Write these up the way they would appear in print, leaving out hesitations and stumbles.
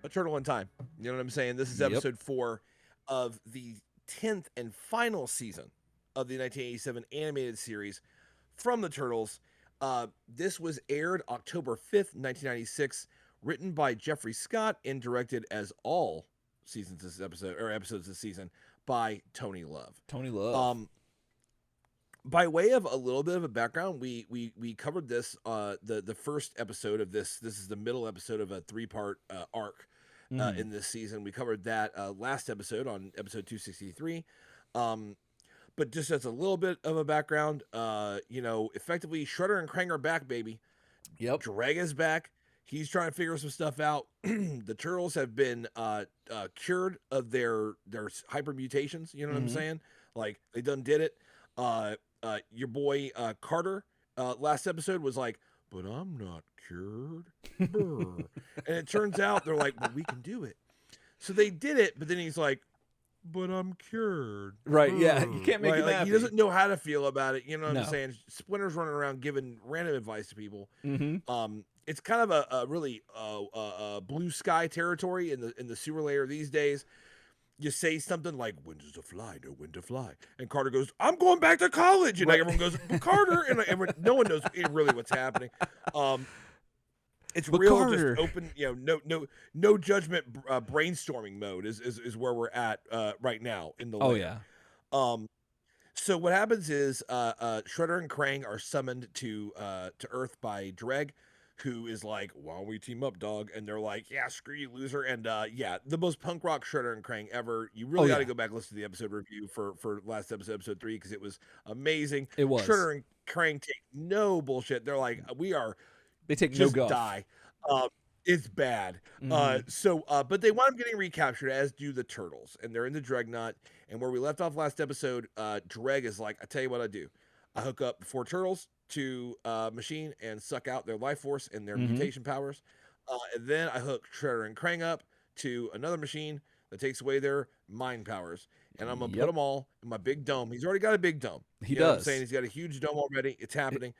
A Turtle in Time. You know what I'm saying? This is Yep. episode 4 of the 10th and final season of the 1987 animated series from the Turtles. This was aired October 5th, 1996, written by Jeffrey Scott and directed as all seasons this episode or episodes this season by Tony Love. Tony Love. By way of a little bit of a background, we covered this the first episode of this. This is the middle episode of a 3-part arc in this season. We covered that last episode on episode 263. But just as a little bit of a background, effectively Shredder and Krang are back, baby. Yep. Dreg is back. He's trying to figure some stuff out. The Turtles have been cured of their hyper mutations. You know what I'm saying? Like they done did it. Your boy Carter last episode was like, but I'm not cured. And it turns out they're like, well, we can do it. So they did it, but then he's like, but I'm cured. Right, yeah. You can't make him happy. He doesn't know how to feel about it. You know what No. I'm saying? Splinter's running around giving random advice to people. Mm-hmm. It's kind of a really blue sky territory in the sewer layer these days. You say something like, when does the fly know when to fly? And Carter goes, I'm going back to college. And like everyone goes, but Carter. And no one knows really what's happening. It's But real Carter. just open, no judgment brainstorming mode is where we're at right now in the layer. Oh, yeah. So what happens is Shredder and Krang are summoned to Earth by Dreg, who is like, why don't we team up, dog? And they're like, yeah, screw you, loser. And the most punk rock Shredder and Krang ever. You really got to go back and listen to the episode review for last episode 3, because it was amazing. It was. Shredder and Krang take no bullshit. They're like, They take just no guff. die. It's bad. Mhm. But they wind up getting recaptured, as do the Turtles, and they're in the dreadnought. And where we left off last episode, Dreg is like, I tell you what I do. I hook up the 4 turtles to a machine and suck out their life force and their mutation powers. And then I hook Shredder and Krang up to another machine that takes away their mind powers. And I'm going to put them all in my big dome. He's already got a big dome. He You know what I'm does. saying? He's got a huge dome already. It's happening.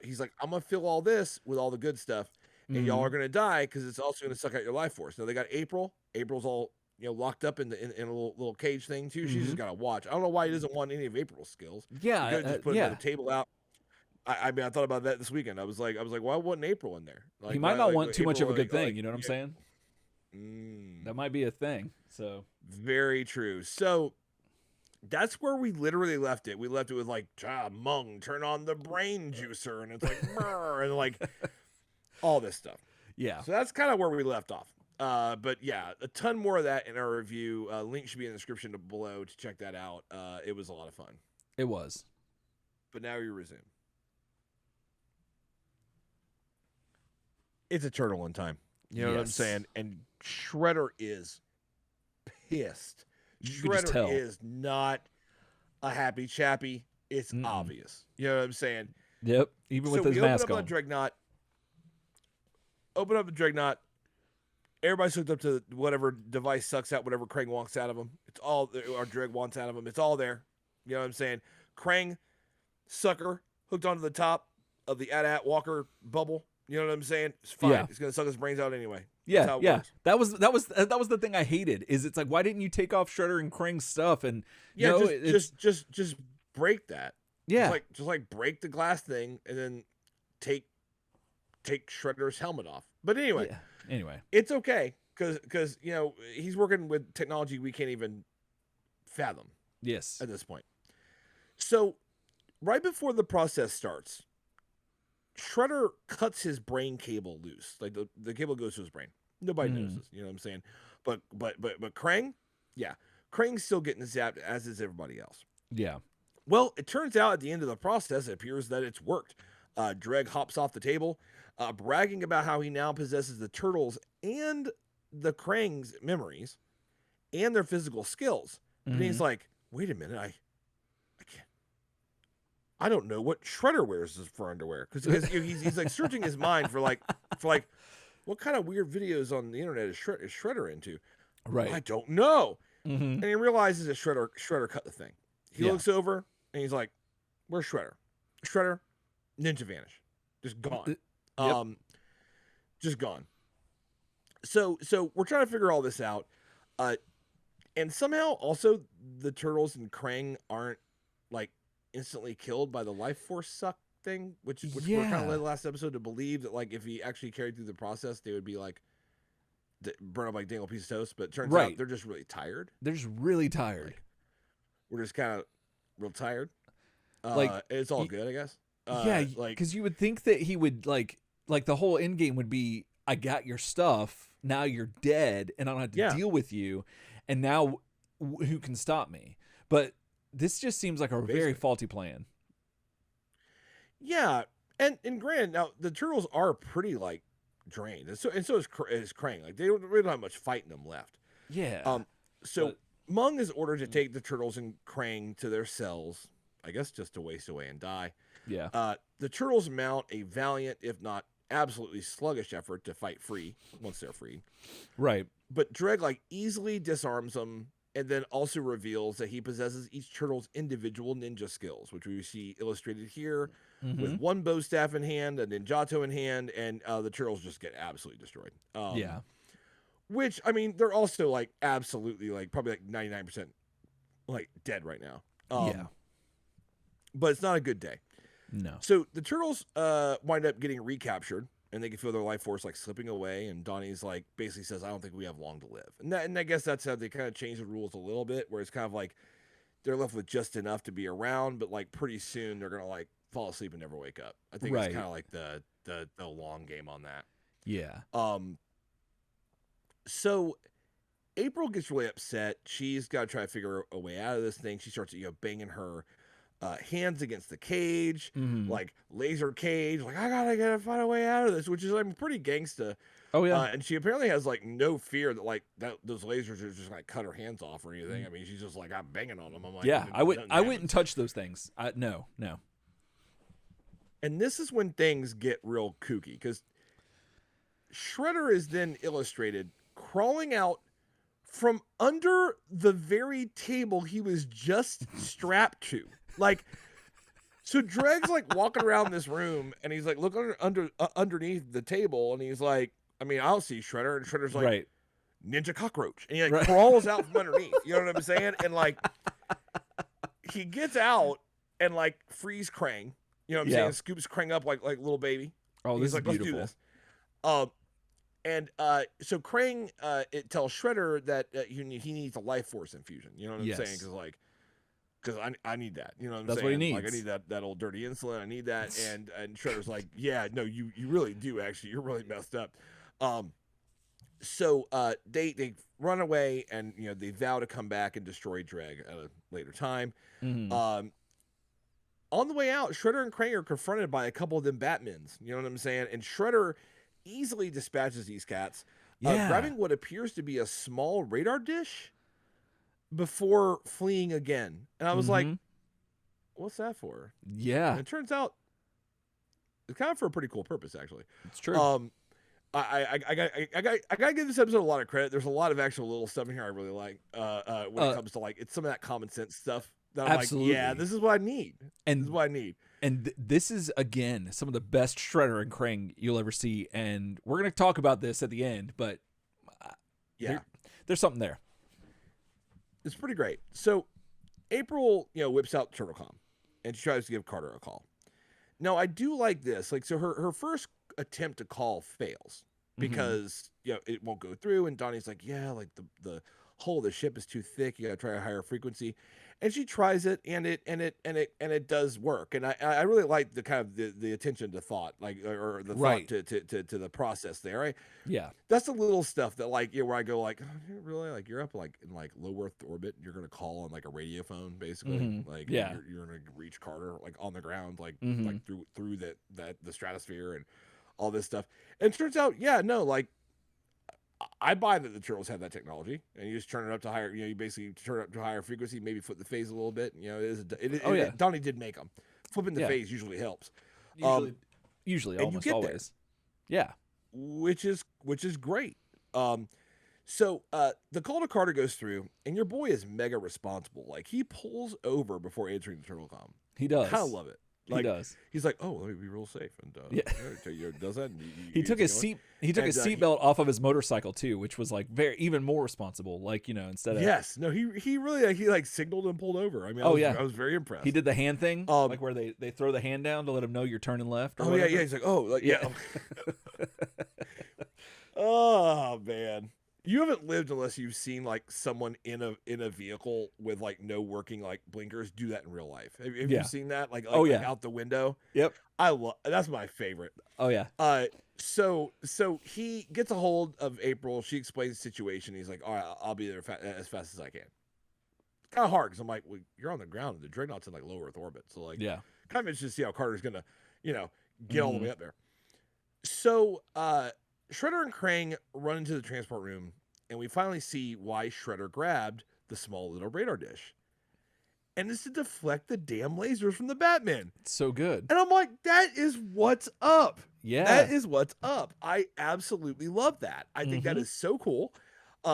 He's like, I'm going to fill all this with all the good stuff. And y'all are going to die because it's also going to suck out your life force. Now, they got April. April's all locked up in a little cage thing, too. She's just got to watch. I don't know why he doesn't want any of April's skills. Yeah. He could have just put another table out. I mean, I thought about that this weekend. I was like, why wasn't April in there? Like, he might not want too April, much of a good thing. You know what I'm saying? That might be a thing. So very true. So that's where we literally left it. We left it with like, Mung, turn on the brain juicer, and it's like, and like all this stuff. Yeah. So that's kind of where we left off. But yeah, a ton more of that in our review. Link should be in the description below to check that out. It was a lot of fun. It was. But now you resume. It's a turtle in time. You know what I'm saying? And Shredder is pissed. You can just tell. Shredder is not a happy chappy. It's obvious. You know what I'm saying? Yep. Even with his mask on. Open up the dreadnought. Everybody's hooked up to whatever device sucks out whatever Krang wants out of them. It's all, or Dreg wants out of them. It's all there. You know what I'm saying? Krang, sucker, hooked onto the top of the AT-AT Walker bubble. You know what I'm saying? It's fine. Yeah. It's gonna suck his brains out anyway. Yeah, That's how it yeah. works. That was the thing I hated. Is it's like, why didn't you take off Shredder and Krang's stuff and just break that. Yeah. Just like break the glass thing and then take Shredder's helmet off. But anyway, it's okay because he's working with technology we can't even fathom. Yes. At this point. So right before the process starts, Shredder cuts his brain cable loose. Like the cable goes to his brain. Nobody knows this. You know what I'm saying? But Krang, yeah, Krang's still getting zapped, as is everybody else. Yeah. Well, it turns out at the end of the process, it appears that it's worked. Dreg hops off the table, bragging about how he now possesses the turtles and the Krang's memories and their physical skills. And he's like, wait a minute, I can't. I don't know what Shredder wears for underwear, because he's like searching his mind for like what kind of weird videos on the internet is Shredder into? Right. I don't know. And he realizes that Shredder cut the thing. He looks over and he's like, "Where's Shredder? Shredder, ninja vanish, just gone. Just gone." So we're trying to figure all this out. Uh, and somehow also the turtles and Krang aren't like instantly killed by the life force suck thing, which we're kind of led Yeah, last episode to believe that like if he actually carried through the process, they would be like burn up like dangle piece of toast. But it turns out right. they're just really tired. They're just really tired. Like we're just kind of real tired. Like, It's all good, I guess. yeah, Like because you would think that he would like the whole end game would be, I got your stuff. Now you're dead, and I don't have to yeah, deal with you. And now, who can stop me? But this just seems like a very basically, faulty plan. yeah. And granted, now the turtles are pretty like drained, and so is Krang. Like they don't really don't have much fight in them left. Yeah, Um, so but Mung is ordered to take the turtles and Krang to their cells, I guess just to waste away and die. yeah, The turtles mount a valiant, if not absolutely sluggish, effort to fight free once they're freed. right. But Dreg like easily disarms them and then also reveals that he possesses each turtle's individual ninja skills, which we see illustrated here with Mm-hmm. one bow staff in hand, a ninjato in hand, and the turtles just get absolutely destroyed. Yeah, Which I mean, they're also like absolutely like probably like 99% like dead right now. yeah. But it's not a good day. No. So the turtles wind up getting recaptured, and they can feel their life force like slipping away. And Donnie's like basically says, "I don't think we have long to live." And I guess that's how they kind of change the rules a little bit, where it's kind of like they're left with just enough to be around, but like pretty soon they're gonna like fall asleep and never wake up. I think it's Right. kind of like the long game on that. Yeah. So April gets really upset. She's got to try to figure a way out of this thing. She starts, banging her hands against the cage, Mm-hmm. like laser cage. Like I gotta find a way out of this, which is like pretty gangsta. Oh yeah. And she apparently has like no fear that like those lasers are just gonna cut her hands off or anything. I mean, she's just like I'm banging on them. I'm like, Yeah. I nothing wouldn't happens. touch those things. No. No. And this is when things get real kooky because Shredder is then illustrated crawling out from under the very table he was just strapped to. Like, so Dreg's like walking around this room and he's like looking underneath the table and he's like, I mean, I'll see Shredder. And Shredder's like, Right. ninja cockroach. And he like Right. crawls out from underneath. You know what I'm saying? And like, he gets out and like frees Krang. You know what I'm Yeah. saying? Scoops Krang up like little baby. Oh, He's this is like, let's do beautiful. this. And so Krang it tells Shredder that he needs a life force infusion. You know what I'm saying? Yes. Because I need that. You know what I'm That's saying? what he Like I needs. need that old dirty insulin. I need that. And Shredder's like, yeah, no, you really do actually. You're really messed up. So they run away and they vow to come back and destroy Dreg at a later time. Mm-hmm. On the way out, Shredder and Krang are confronted by a couple of them Batmans. You know what I'm saying? And Shredder easily dispatches these cats, Yeah. grabbing what appears to be a small radar dish before fleeing again. And I was like, Mm-hmm. what's that for? Yeah. And it turns out it's kind of for a pretty cool purpose, actually. It's true. I gotta give this episode a lot of credit. There's a lot of actual little stuff in here I really like. When it comes to like it's some of that common sense stuff that I'm Absolutely. like, yeah, this is what I need. This is And what I need. this is again some of the best Shredder and Krang you'll ever see, and we're gonna talk about this at the end, but Yeah, there's something there. it's pretty great. So April, whips out TurtleCom, and she tries to give Carter a call. Now I do like this. Like, so her first attempt to call fails because it won't go through, and Donnie's like, yeah, like the hull of the ship is too thick. You gotta try a higher frequency, and she tries it, and it does work. And I really like the kind of the attention to thought, like or the Right. thought to the process there. Right? Yeah. That's the little stuff that like where I go like, oh, really, like you're up like in like low Earth orbit and you're gonna call on like a radio phone basically. Mhm. Like Yeah. you're gonna reach Carter like on the ground like Mhm. like through the stratosphere and all this stuff. And it turns out, yeah, no, like I buy that the turtles have that technology, and you just turn it up to higher. You basically turn it up to a higher frequency, maybe flip the phase a little bit. Oh, yeah. Donnie did make them. Flipping the Yeah. phase usually helps. Usually and you almost get there. always. Yeah. which is great. So the call to Carter goes through, and your boy is mega responsible. Like he pulls over before answering the turtle com. He does. Kind of love it. He does. He's like, oh, let me be real safe, and Yeah. does that. And He took his seat. He took his seatbelt off of his motorcycle too, which was like even more responsible. Like, you know, instead of yes, no, he really he like signaled and pulled over. I mean, I was very impressed. He did the hand thing, like where they throw the hand down to let him know you're turning left. Or whatever. Yeah. He's like, oh, like, yeah. Oh man. You haven't lived unless you've seen like someone in a vehicle with like no working like blinkers do that in real life. Have you seen that? Like out the window? Yep. That's my favorite. Oh yeah. So he gets a hold of April. She explains the situation. He's like, all right, I'll be there as fast as I can. It's kind of hard because I'm like, well, you're on the ground. The dreadnought's in like low Earth orbit. So like, kind of interested to see how Carter's gonna, get all the way up there. So Shredder and Krang run into the transport room, and we finally see why Shredder grabbed the small little radar dish. And it's to deflect the damn lasers from the Batman. It's so good. And I'm like, that is what's up. Yeah. That is what's up. I absolutely love that. I think that is so cool.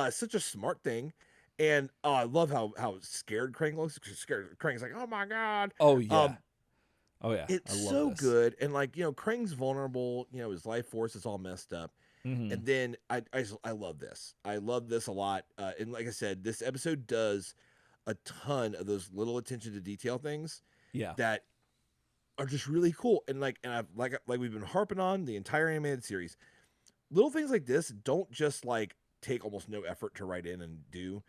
Such a smart thing. And I love how scared Krang looks. Krang's like, oh my God. Oh, yeah. It's so good. And like, Krang's vulnerable. His life force is all messed up. And then I love this. I love this a lot. And like I said, this episode does a ton of those little attention to detail things that are just really cool. And I've like we've been harping on the entire animated series. Little things like this don't just like take almost no effort to write in and do,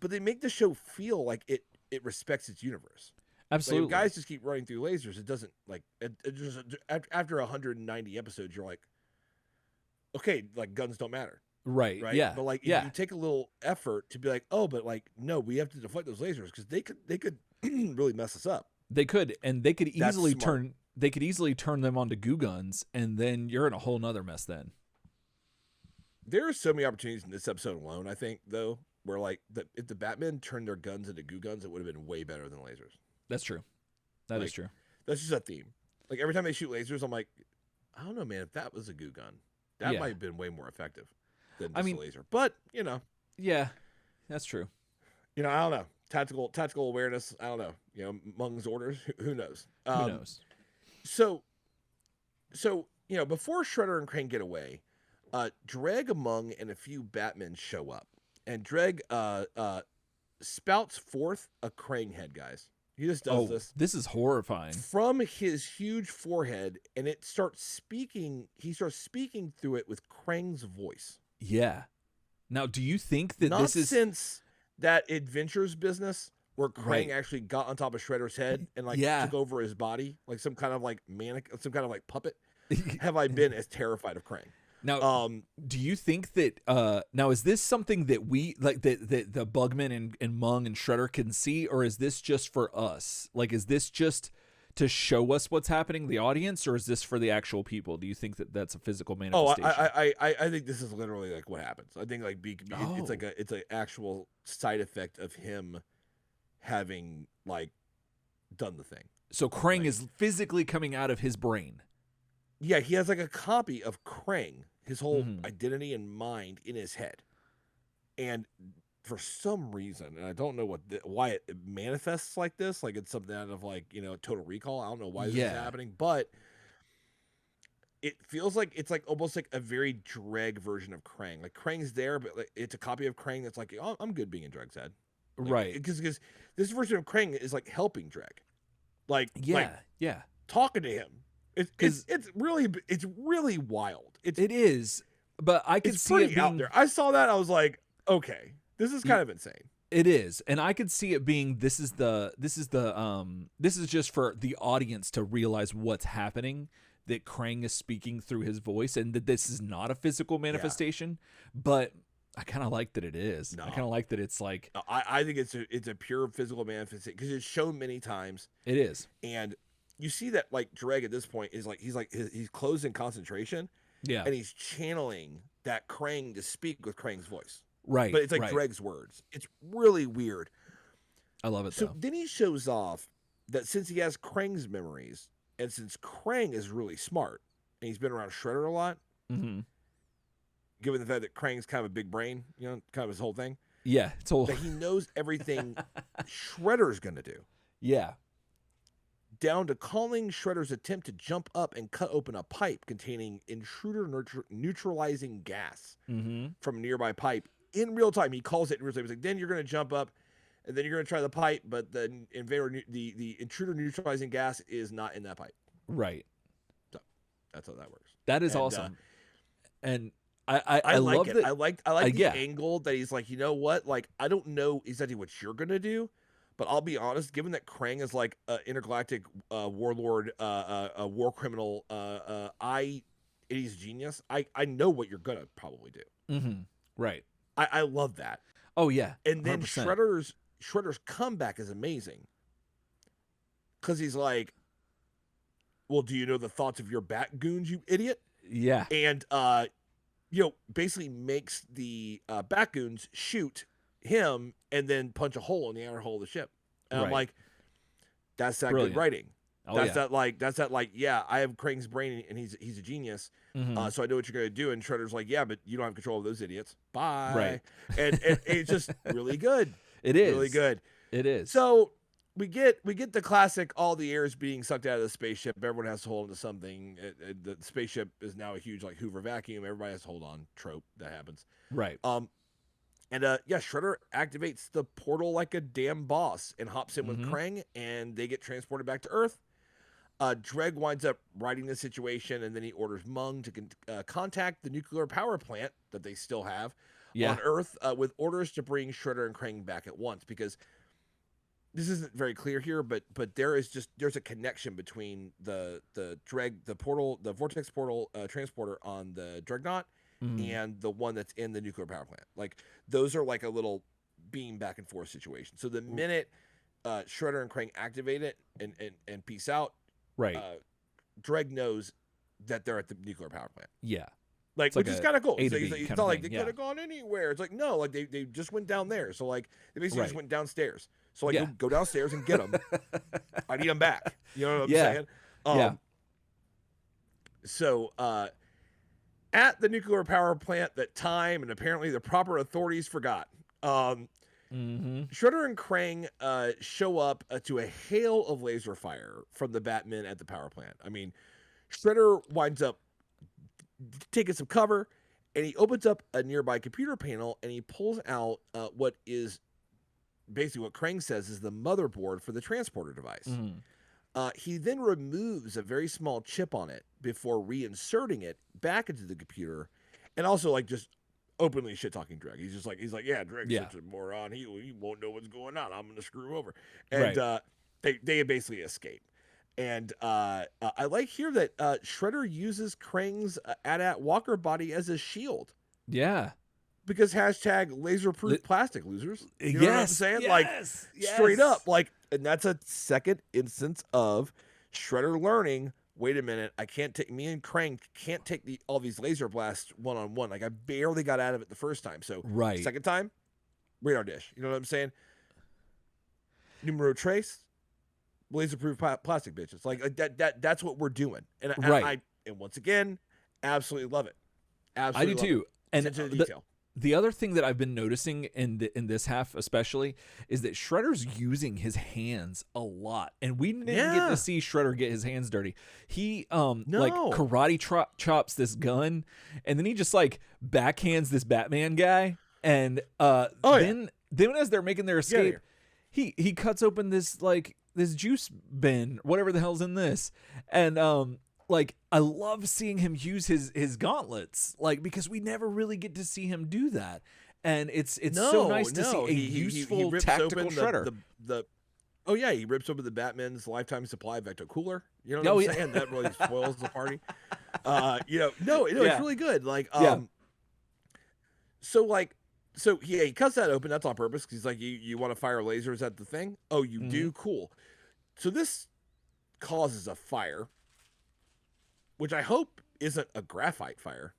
but they make the show feel like it respects its universe. Absolutely. Like, if guys just keep running through lasers, it doesn't like it just after 190 episodes, you're like, okay, like guns don't matter. Right. Yeah. But like, if you take a little effort to be like, oh, but like, no, we have to deflect those lasers because they could really mess us up. They could, and they could easily turn them onto goo guns, and then you're in a whole nother mess. Then there are so many opportunities in this episode alone. I think though, where like if the Batman turned their guns into goo guns, it would have been way better than lasers. That's true. That is true. That's just a theme. Like every time they shoot lasers, I'm like, I don't know, man. If that was a goo gun, that might have been way more effective than just a laser. But yeah, that's true. I don't know. Tactical awareness. I don't know. Mung's orders. Who knows? Who knows? So before Shredder and Krang get away, Dregg, Mung, and a few Batmen show up, and Dreg spouts forth a Krang head, guys. He just does this. This is horrifying. From his huge forehead, and it starts speaking. He starts speaking through it with Krang's voice. Yeah. Now, do you think that Not this is since that Adventures business where Krang actually got on top of Shredder's head and took over his body, like some kind of like some kind of like puppet? Have I been as terrified of Krang? Now, do you think that now is this something that we like that the Bugman and Mung and Shredder can see, or is this just for us? Like, is this just to show us what's happening, the audience, or is this for the actual people? Do you think that that's a physical manifestation? I think this is literally like what happens. I think like it's an actual side effect of him having like done the thing. So Krang is physically coming out of his brain. Yeah, he has like a copy of Krang, his whole identity and mind in his head. And for some reason, and I don't know why it manifests like this, like it's something out of like, Total Recall. I don't know why this is happening, but it feels like it's like almost like a very Dreg version of Krang. Like Krang's there, but like it's a copy of Krang that's like, oh, I'm good being in Dreg's head. Like, right. Because this version of Krang is like helping Dreg. Like, talking to him. It's really wild. It is, but I could see it being out there. I saw that. I was like, okay, this is kind of insane. It is, and I could see it being this is just for the audience to realize what's happening. That Krang is speaking through his voice, and that this is not a physical manifestation. But I kind of like that it is. No. I kind of like that it's like. No, I think it's a pure physical manifestation because it's shown many times. It is, and you see that like Dreg at this point is like he's closed in concentration, and he's channeling that Krang to speak with Krang's voice, right? But it's like Dreg's words. It's really weird. I love it. So then he shows off that since he has Krang's memories, and since Krang is really smart and he's been around Shredder a lot, given the fact that Krang's kind of a big brain, kind of his whole thing, that he knows everything Shredder's gonna do. Yeah. down to calling Shredder's attempt to jump up and cut open a pipe containing intruder neutralizing gas from a nearby pipe in real time. He calls it in real time. He's like, then you're going to jump up, and then you're going to try the pipe, but the the intruder neutralizing gas is not in that pipe. Right. So that's how that works. That is awesome. And I like love it. that. I like the angle that he's like, you know what? Like, I don't know exactly what you're going to do, but I'll be honest, given that Krang is like an intergalactic warlord, a war criminal, he's genius. I know what you're going to probably do. Right. I love that. Oh, yeah. And then 100%. Shredder's comeback is amazing. Because he's like, well, do you know the thoughts of your bat goons, you idiot? Yeah. And, basically makes the bat goons shoot him and then punch a hole in the outer hull of the ship. And I'm like, that's that Brilliant. good writing. Oh, that's that yeah, I have Krang's brain and he's a genius. So I know what you're gonna do. And Shredder's like, yeah, but you don't have control of those idiots. Bye. Right. And it's just really good. It is really good. It is. So we get the classic, all the air is being sucked out of the spaceship. Everyone has to hold on to something. The spaceship is now a huge like Hoover vacuum. Everybody has to hold on trope that happens. Right. And Shredder activates the portal like a damn boss and hops in with Krang, and they get transported back to Earth. Dreg winds up righting the situation, and then he orders Mung to contact the nuclear power plant that they still have on Earth with orders to bring Shredder and Krang back at once, because this isn't very clear here, but there's a connection between the Dreg, the vortex portal transporter on the dreadnought and the one that's in the nuclear power plant. Like, those are like a little beam back and forth situation. So the minute Shredder and Krang activate it and peace out, right, Dreg knows that they're at the nuclear power plant. Yeah. Like, which is kind of cool. It's not like they yeah. could have gone anywhere. It's like, no, like they just went down there. So like they basically just went downstairs. So like go downstairs and get them. I need them back. You know what I'm saying? So at the nuclear power plant, that time and apparently the proper authorities forgot. Shredder and Krang show up to a hail of laser fire from the Batmen at the power plant. I mean, Shredder winds up taking some cover, and he opens up a nearby computer panel, and he pulls out what is basically what Krang says is the motherboard for the transporter device. He then removes a very small chip on it before reinserting it back into the computer, and also like just openly shit talking Dreg. He's like, yeah, Dreg's such a moron. He won't know what's going on. I'm gonna screw him over. And they basically escape. And I like here that Shredder uses Krang's AT-AT Walker body as a shield. Yeah. Because hashtag laser-proof plastic, losers. You know what I'm saying? Yes, straight up. Like, and that's a second instance of Shredder learning, wait a minute, I can't take, me and Krang can't take all these laser blasts one-on-one. Like, I barely got out of it the first time. So, second time, radar dish. You know what I'm saying? Numero trace, laser-proof plastic, bitch. It's like that's what we're doing. And and once again, absolutely love it. Absolutely, I do too. And attention to detail. The other thing that I've been noticing in this half especially is that Shredder's using his hands a lot, and we didn't get to see Shredder get his hands dirty. He like karate chops this gun, and then he just like backhands this Batman guy, and then as they're making their escape, he cuts open this juice bin, whatever the hell's in this, and like, I love seeing him use his gauntlets, like, because we never really get to see him do that, and it's so nice to see a useful tactical Shredder. He rips open the Batman's lifetime supply of Vector Cooler. You know what I'm saying? That really spoils the party. It's really good. Like, so he cuts that open. That's on purpose, because he's like, you want to fire lasers at the thing? Oh, you do? Cool. So this causes a fire, which I hope isn't a graphite fire,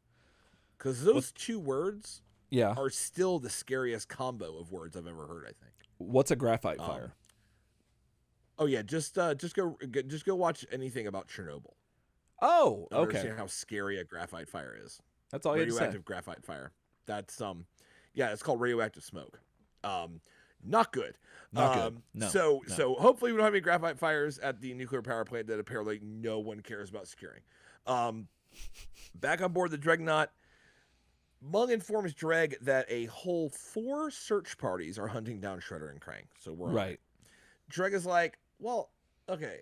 because those two words are still the scariest combo of words I've ever heard, I think. What's a graphite fire? Just go watch anything about Chernobyl. Oh, okay. Understand how scary a graphite fire is. That's all you have to say. Radioactive graphite fire. That's it's called radioactive smoke. Not good. Not good. No. So hopefully we don't have any graphite fires at the nuclear power plant that apparently no one cares about securing. Back on board the dreadnought, Mung informs Dreg that a whole 4 search parties are hunting down Shredder and Krang. So we're right. Dreg is like, well, okay,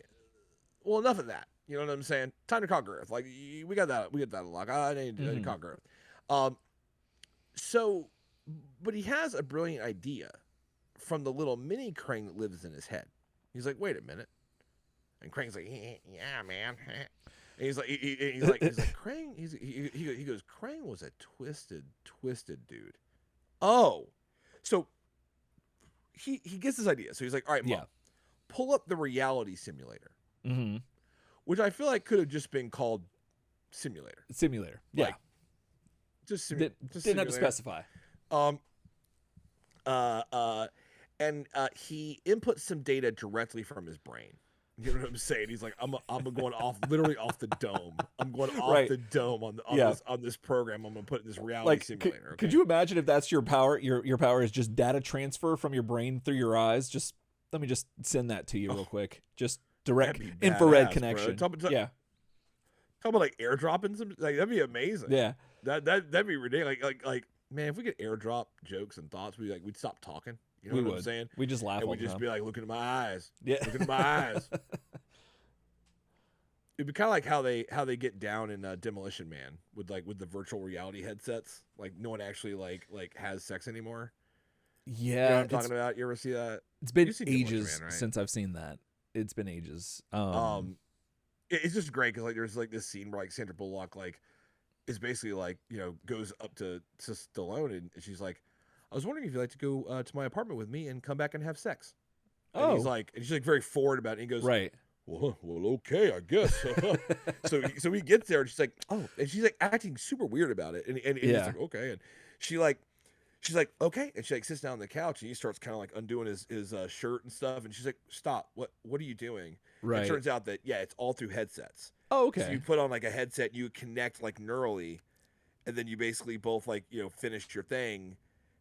well, enough of that. You know what I'm saying? Time to conquer Earth. Like we got that a lot. I need to conquer Earth. So, but he has a brilliant idea from the little mini Krang that lives in his head. He's like, wait a minute, and Krang's like, yeah, man. And he's like, Krang. He goes, Krang was a twisted dude. Oh, so he gets this idea. So he's like, all right, Mom, pull up the reality simulator, which I feel like could have just been called simulator. Yeah, like, just didn't have to specify. And he inputs some data directly from his brain. You know what I'm saying? He's like, I'm going literally off the dome. I'm going off the dome on this program. I'm going to put in this reality simulator. Could you imagine if that's your power? Your power is just data transfer from your brain through your eyes. Just let me just send that to you real quick. Just direct infrared connection. Talk about like airdropping some. Like that'd be amazing. Yeah, that'd be ridiculous. Like man, if we could airdrop jokes and thoughts, we'd stop talking. You know what I'm saying? We just laugh. And we'd just be like, look into my eyes. Yeah. Look into my eyes. It'd be kind of like how they get down in Demolition Man with the virtual reality headsets. Like no one actually like has sex anymore. Yeah. You know what I'm talking about? You ever see that? It's been ages since I've seen that. It's been ages. It's just great because there's this scene where Sandra Bullock is basically goes up to Stallone and she's like, I was wondering if you'd like to go to my apartment with me and come back and have sex. And he's and she's very forward about it. And he goes, right. Well, okay, I guess. so he gets there and she's like, oh, and she's acting super weird about it. And he's like, okay. And she's like, okay. And she sits down on the couch and he starts kind of undoing his shirt and stuff. And she's like, stop. What are you doing? Right. It turns out that, it's all through headsets. Oh, okay. So you put on a headset, you connect neurally, and then you basically both finish your thing.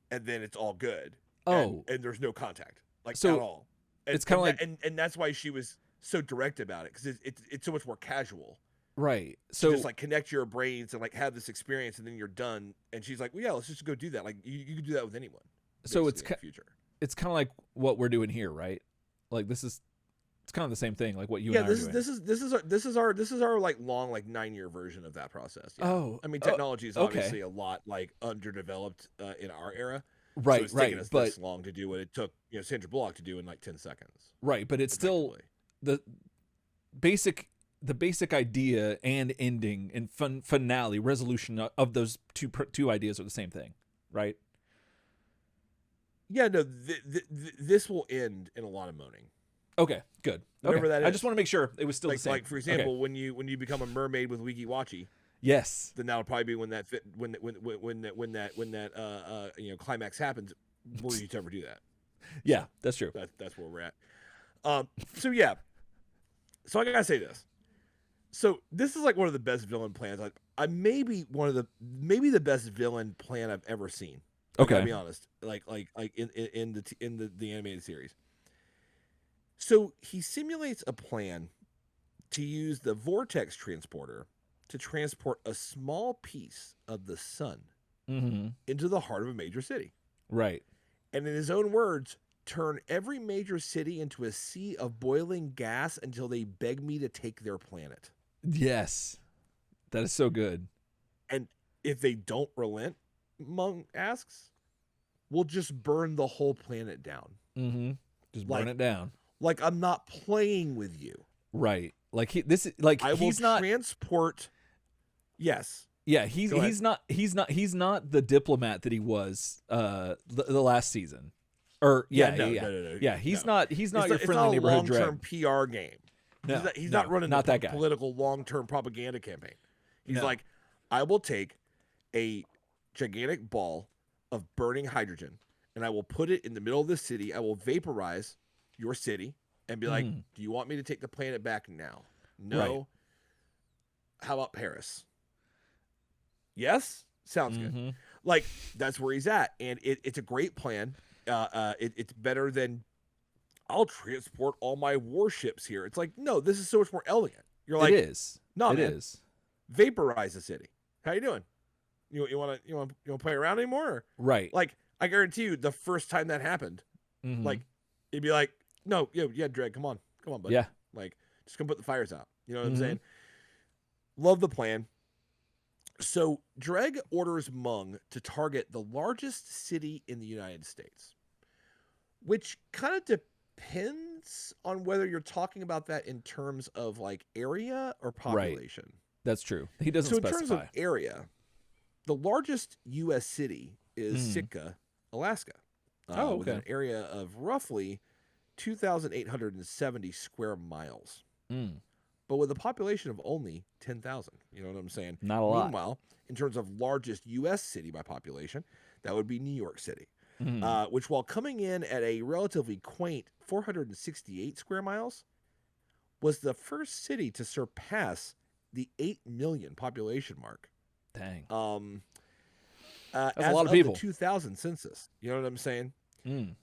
And then it's all good. Oh, and there's no contact at all. And, it's kind of and that's why she was so direct about it because it's so much more casual. Right. So just connect your brains and have this experience and then you're done. And she's like, well, yeah, let's just go do that. You can do that with anyone. So it's future. It's kind of like what we're doing here, right? It's kind of the same thing, like what you and I are doing. This is our long 9-year version of that process. Yeah. Oh, I mean, technology is obviously a lot underdeveloped in our era. Right, so it's taken us this long to do what it took Sandra Bullock to do in 10 seconds. Right, but it's still the basic idea and ending and finale resolution of those two ideas are the same thing, right? Yeah, no, this will end in a lot of moaning. Okay, good. Whatever that is. I just want to make sure it was still the same. For example, when you become a mermaid with Wiki Wachi, yes, then that'll probably be when that climax happens. Were you to ever do that? Yeah, that's true. That's where we're at. So I gotta say this. So this is one of the best villain plans. Maybe the best villain plan I've ever seen. Okay, to be honest. In the animated series. So he simulates a plan to use the vortex transporter to transport a small piece of the sun into the heart of a major city. Right. And in his own words, turn every major city into a sea of boiling gas until they beg me to take their planet. Yes. That is so good. And if they don't relent, Mung asks, we'll just burn the whole planet down. Mm-hmm. Just burn it down. I'm not playing with you. Right. I will transport. Yes. Yeah, he's not the diplomat that he was the last season. Or no. Yeah, he's not your friendly neighborhood Dreg. Long-term PR game. No, he's not running not that guy. Political long-term propaganda campaign. He's I will take a gigantic ball of burning hydrogen and I will put it in the middle of the city. I will vaporize your city and be like, do you want me to take the planet back now? No. Right. How about Paris? Yes? Sounds good. That's where he's at. And it's a great plan. it's better than I'll transport all my warships here. It's like, no, this is so much more elegant. You're It like, is. no, It man, is. vaporize the city. How you doing? You want to play around anymore? Or, Right. like, I guarantee you, the first time that happened, Mm-hmm. like, it'd be like, no, yeah, Dreg, come on, buddy. Yeah. Like, just come put the fires out. You know what I'm Mm-hmm. saying? Love the plan. So Dreg orders Mung to target the largest city in the United States, which kind of depends on whether you're talking about that in terms of like area or Right. population. That's true. He doesn't So in terms of specify. area, the largest U.S. city is Mm. Sitka, Alaska, Oh, with okay. an area of roughly 2,870 square miles, Mm. but with a population of only 10,000. You know what I'm saying? Not a lot. Meanwhile, in terms of largest U.S. city by population, that would be New York City, Mm. which, while coming in at a relatively quaint 468 square miles, was the first city to surpass the 8 million population mark. Dang. Um, That's a as lot of of the people. 2000 census. You know what I'm saying? Mm.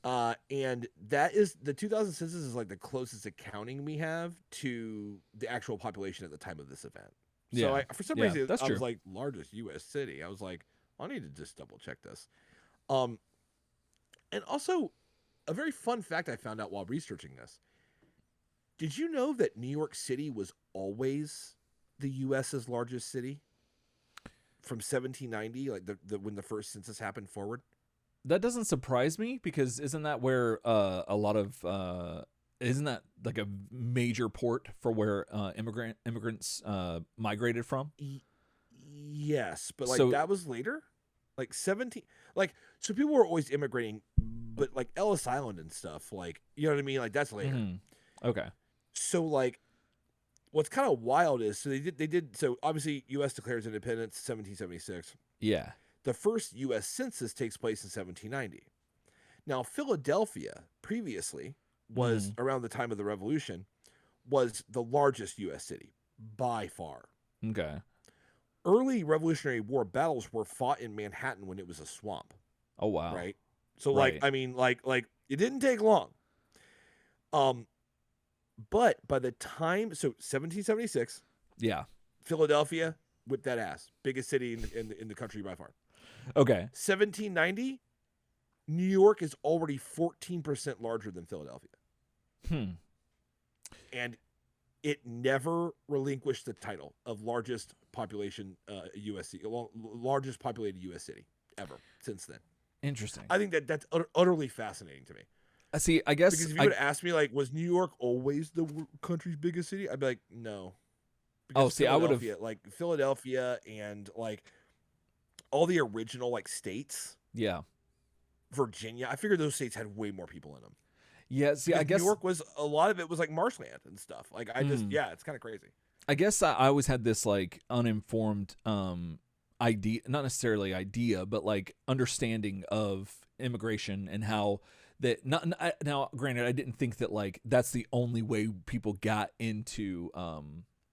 And that is the 2000 census is like the closest accounting we have to the actual population at the time of this event. So Yeah. for some Yeah. reason, That's I true. was like, largest U.S. city. I was like, I need to just double check this. Um, and also, a very fun fact I found out while researching this. Did you know that New York City was always the U.S.'s largest city from 1790, like the when the first census happened forward? That doesn't surprise me because isn't that where a lot of isn't that like a major port for where immigrants migrated from? Yes, but like So that was later, like 17, like so people were always immigrating, but like Ellis Island and stuff, like you know what I mean, like that's later. mhm. Okay. So like what's kind of wild is so they did so obviously U.S. declares independence 1776. Yeah. The first U.S. census takes place in 1790. Now Philadelphia previously was Mm. around the time of the Revolution was the largest U.S. city by far. Okay. Early Revolutionary War battles were fought in Manhattan when it was a swamp, Oh wow. right? So like Right. I mean like it didn't take long. Um but by the time so 1776, Yeah. Philadelphia whipped that ass. Biggest city in the country by far. Okay. 1790, New York is already 14% larger than Philadelphia. Hmm. And it never relinquished the title of largest population U.S. city, largest populated U.S. city ever since then. Interesting. I think that's utterly fascinating to me. See, I guess Because if you I would ask me, like, was New York always the country's biggest city? I'd be like, no. oh, Because see, I would have Philadelphia and like all the original like states, yeah. Virginia, I figured those states had way more people in them. Yeah, see, I Because New guess York was a lot of it was like marshland and stuff. Like mm, it's kind of crazy. I always had this like uninformed idea, not necessarily idea, but like understanding of immigration and how that not now granted I didn't think that like that's the only way people got into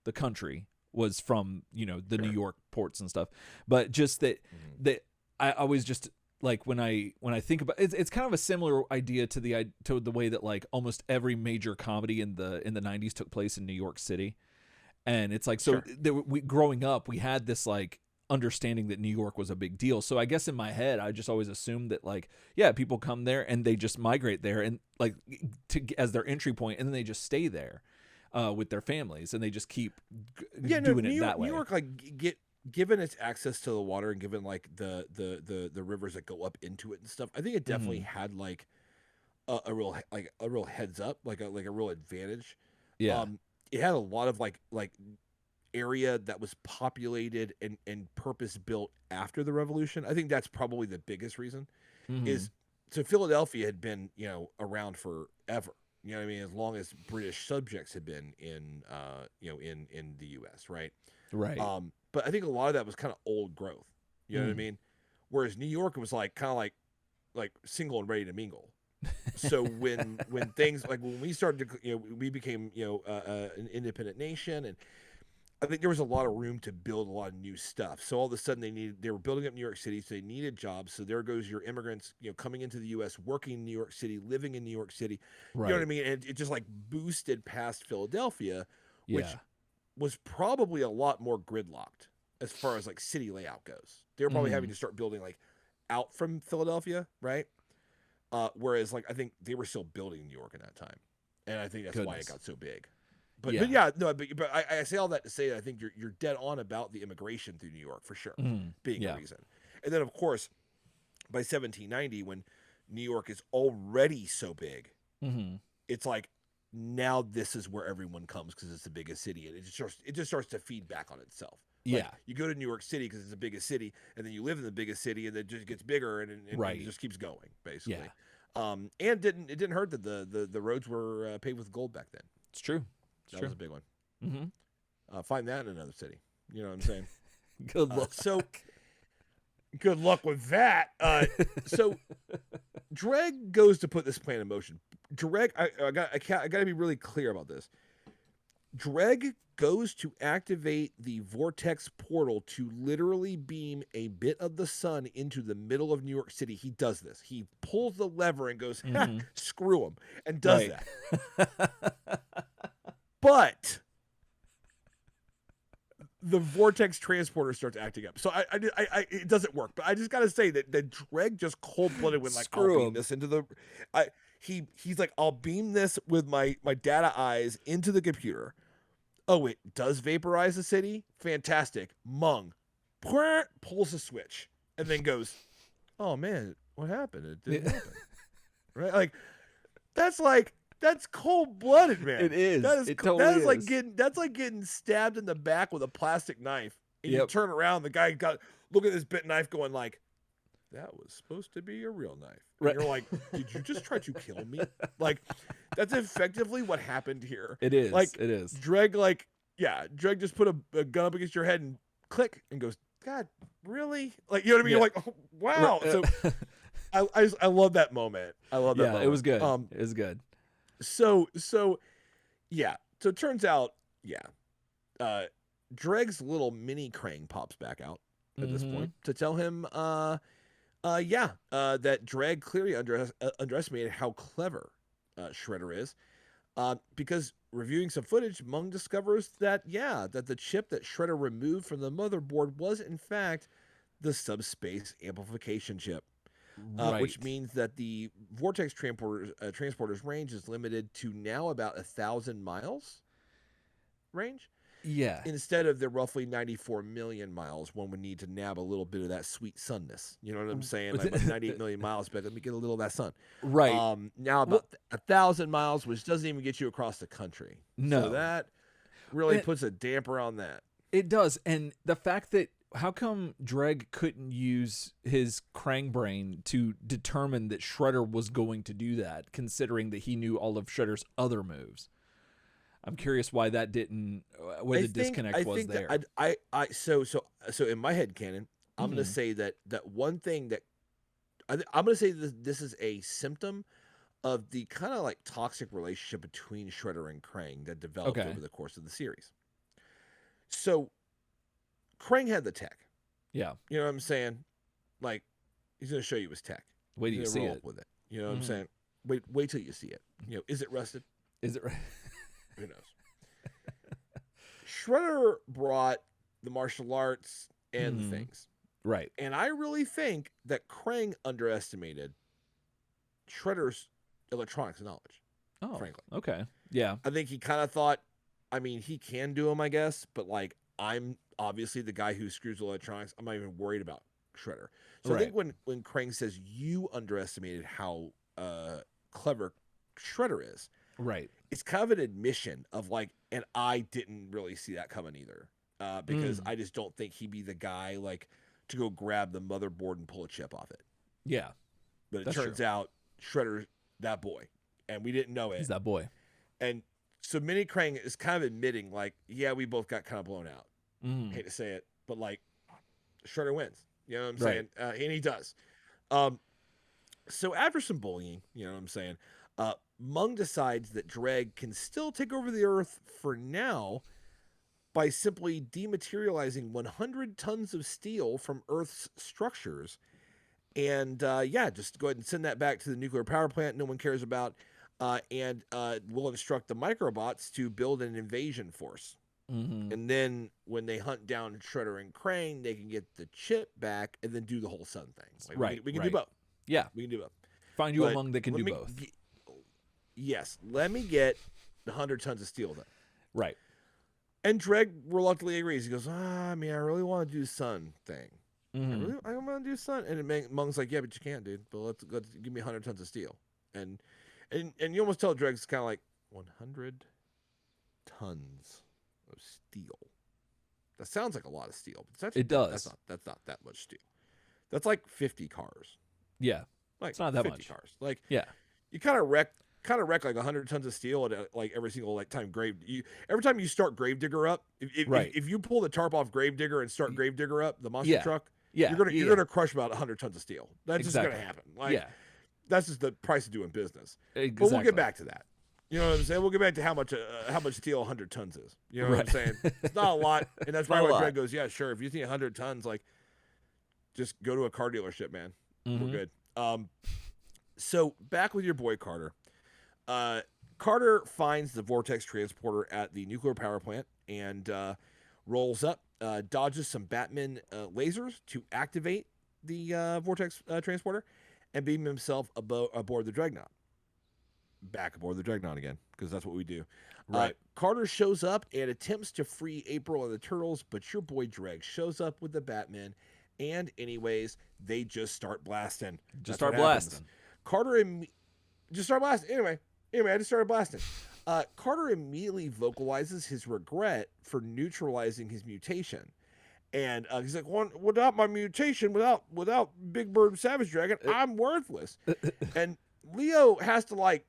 the country was from, you know, the New Sure. York ports and stuff, but just that Mm-hmm. that I always just like when I think about it's kind of a similar idea to the way that like almost every major comedy in the 90s took place in New York City. And it's like so Sure. we growing up we had this like understanding that New York was a big deal. So I guess in my head I just always assumed that like yeah, people come there and they just migrate there and like as their entry point and then they just stay there with their families and they just keep Yeah, no, doing it that New way. York, like given its access to the water and given like the rivers that go up into it and stuff, I think it definitely Mhm. had like a real heads up, like a real advantage. Yeah. Um, it had a lot of like area that was populated and purpose built after the revolution. I think that's probably the biggest reason. Mhm. Is so Philadelphia had been around forever. You know what I mean? As long as British subjects had been in in the U.S. Right. Right. But I think a lot of that was kind of old growth. You know what I Mm. mean? Whereas New York was like kind of like single and ready to mingle. So when things like when we started to we became an independent nation and I think there was a lot of room to build a lot of new stuff. So all of a sudden they were building up New York City, so they needed jobs. So there goes your immigrants, coming into the U.S., working in New York City, living in New York City. You know what I Right. mean? And it just like boosted past Philadelphia, which Yeah. was probably a lot more gridlocked as far as like city layout goes. They were probably having Mm. to start building like out from Philadelphia, right? Whereas like I think they were still building New York in that time, and I think that's why it Goodness. got so big. But Yeah. yeah, no, but I say all that to say that I think you're dead on about the immigration through New York for sure being a Yeah. reason. And then of course by 1790 when New York is already so big, Mm-hmm. it's like now this is where everyone comes because it's the biggest city, and it just starts to feed back on itself. Like Yeah. you go to New York City because it's the biggest city, and then you live in the biggest city, and then it just gets bigger, and it Right. just keeps going Yeah. basically. And didn't hurt that the roads were paved with gold back then. It's true. It's That true. was a big one. Mm-hmm. Find that in another city. You know what I'm saying? Good luck. So good luck with that. So Dreg goes to put this plan in motion. Dreg, I got to be really clear about this. Dreg goes to activate the vortex portal to literally beam a bit of the sun into the middle of New York City. He does this. He pulls the lever and goes, ha, screw him, and does Right. that. But the vortex transporter starts acting up. So it doesn't work. But I just gotta say that Dreg just cold blooded when like Screw I'll beam him. this into the, he's like I'll beam this with my data eyes into the computer. Oh, it does vaporize the city. Fantastic. Mung pulls a switch and then goes, oh man, what happened? It didn't happen. Right? That's cold blooded, man. It is. It totally that is like is. getting stabbed in the back with a plastic knife. And you Yep. turn around, the guy look at this bit knife going like, that was supposed to be a real knife. And Right. you're like, did you just try to kill me? Like, that's effectively what happened here. It is. Like, It is. Dreg, Dreg just put a gun up against your head and click and goes, God, really? Like, you know what I mean? Yeah. You're like, oh, wow. So I love that moment. I love that moment. It was good. It was good. So yeah. So it turns out, yeah. Dreg's little mini Krang pops back out at this point to tell him, that Dreg clearly underestimated how clever Shredder is. Because reviewing some footage, Mung discovers that the chip that Shredder removed from the motherboard was in fact the subspace amplification chip. Right. Which means that the vortex transporter's range is limited to now about 1,000 miles range. Yeah. Instead of the roughly 94 million miles one would need to nab a little bit of that sweet sunness. You know what I'm saying? Like 98 million miles, but let me get a little of that sun. Right. Now about 1,000 miles, which doesn't even get you across the country. No. So that really puts a damper on that. It does. And the fact that how come Dreg couldn't use his Krang brain to determine that Shredder was going to do that, considering that he knew all of Shredder's other moves? I'm curious why that didn't, where the disconnect was there. So in my head canon, I'm going to say that one thing that I'm going to say that this is a symptom of the kind of like toxic relationship between Shredder and Krang that developed over the course of the series. So Krang had the tech. Yeah. You know what I'm saying? Like, he's going to show you his tech. Wait till you see it. With it. You know what I'm saying? Wait till you see it. You know, is it rusted? Is it right? Who knows? Shredder brought the martial arts and the things. Right. And I really think that Krang underestimated Shredder's electronics knowledge. Oh, frankly. Okay. Yeah. I think he kind of thought, I mean, he can do them, I guess, but like, I'm obviously the guy who screws electronics. I'm not even worried about Shredder. So I think when Krang says you underestimated how clever Shredder is, right, it's kind of an admission of like, and I didn't really see that coming either, because I just don't think he'd be the guy like to go grab the motherboard and pull a chip off it. Yeah, but it turns out Shredder's that boy, and we didn't know it. He's that boy, and so Mini Krang is kind of admitting like, yeah, we both got kind of blown out. Hate to say it, but like Shredder wins. You know what I'm saying? And he does. So after some bullying, you know what I'm saying, Mung decides that Dreg can still take over the Earth for now by simply dematerializing 100 tons of steel from Earth's structures. And just go ahead and send that back to the nuclear power plant no one cares about. And we'll instruct the microbots to build an invasion force. Mm-hmm. And then when they hunt down Shredder and Krang, they can get the chip back and then do the whole sun thing. Like, Right. We can do both. Yeah. We can do both. Find you a Mung that can do both. Yes. Let me get the 100 tons of steel then. Right. And Dreg reluctantly agrees. He goes, I really want to do the sun thing. Mm-hmm. I want to do sun. And Mung's like, yeah, but you can't, dude. But let's give me 100 tons of steel. And you almost tell Dreg's kind of like 100 tons of steel. That sounds like a lot of steel. But it does. That's not that much steel. That's like 50 cars. Yeah. Like it's not that 50 much. cars. Like, yeah. You kind of wreck like 100 tons of steel at like every single like time every time you start Gravedigger up, if you pull the tarp off Gravedigger and start Gravedigger up, the monster truck, you're gonna crush about 100 tons of steel. That's just gonna happen. Like, that's just the price of doing business. Exactly. But we'll get back to that. You know what I'm saying? We'll get back to how much steel 100 tons is. You know what I'm saying? It's not a lot, and that's why Dreg goes, yeah, sure. If you think 100 tons, like, just go to a car dealership, man. Mm-hmm. We're good. So back with your boy Carter. Carter finds the vortex transporter at the nuclear power plant and rolls up, dodges some Batman lasers to activate the vortex transporter, and beam himself aboard the dreadnought. Back aboard the dreadnought again, because that's what we do. Right. Carter shows up and attempts to free April and the Turtles, but your boy Dreg shows up with the Batman, and anyways, they just start blasting. Just start blasting. Just start blasting. Anyway, I just started blasting. Carter immediately vocalizes his regret for neutralizing his mutation. And he's like, without my mutation, without Big Bird Savage Dragon, I'm worthless. And Leo has to, like,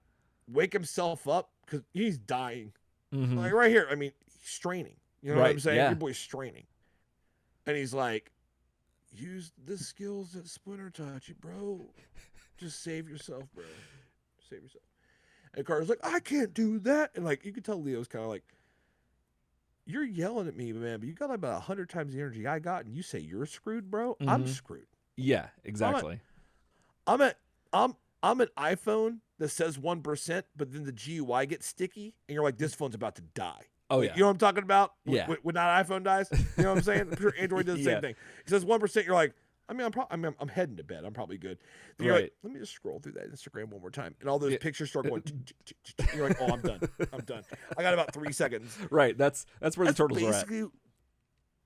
wake himself up because he's dying. Mm-hmm. Like, right here, I mean, he's straining. You know what I'm saying? Yeah. Your boy's straining. And he's like, use the skills that Splinter taught you, bro. Just save yourself, bro. Save yourself. And Carter's like, I can't do that. And, like, you can tell Leo's kind of like, you're yelling at me, man, but you got about 100 times the energy I got, and you say you're screwed, bro. Mm-hmm. I'm screwed. Yeah, exactly. I'm an iPhone that says 1%, but then the GUI gets sticky, and you're like, this phone's about to die. Oh, like, yeah. You know what I'm talking about? Yeah. When that iPhone dies? You know what I'm saying? I'm sure Android does the same thing. It says 1%, you're like, I'm heading to bed. I'm probably good. Then you're like, let me just scroll through that Instagram one more time. And all those pictures start going, you're like, oh, I'm done. I'm done. I got about 3 seconds. Right. That's where the Turtles are at.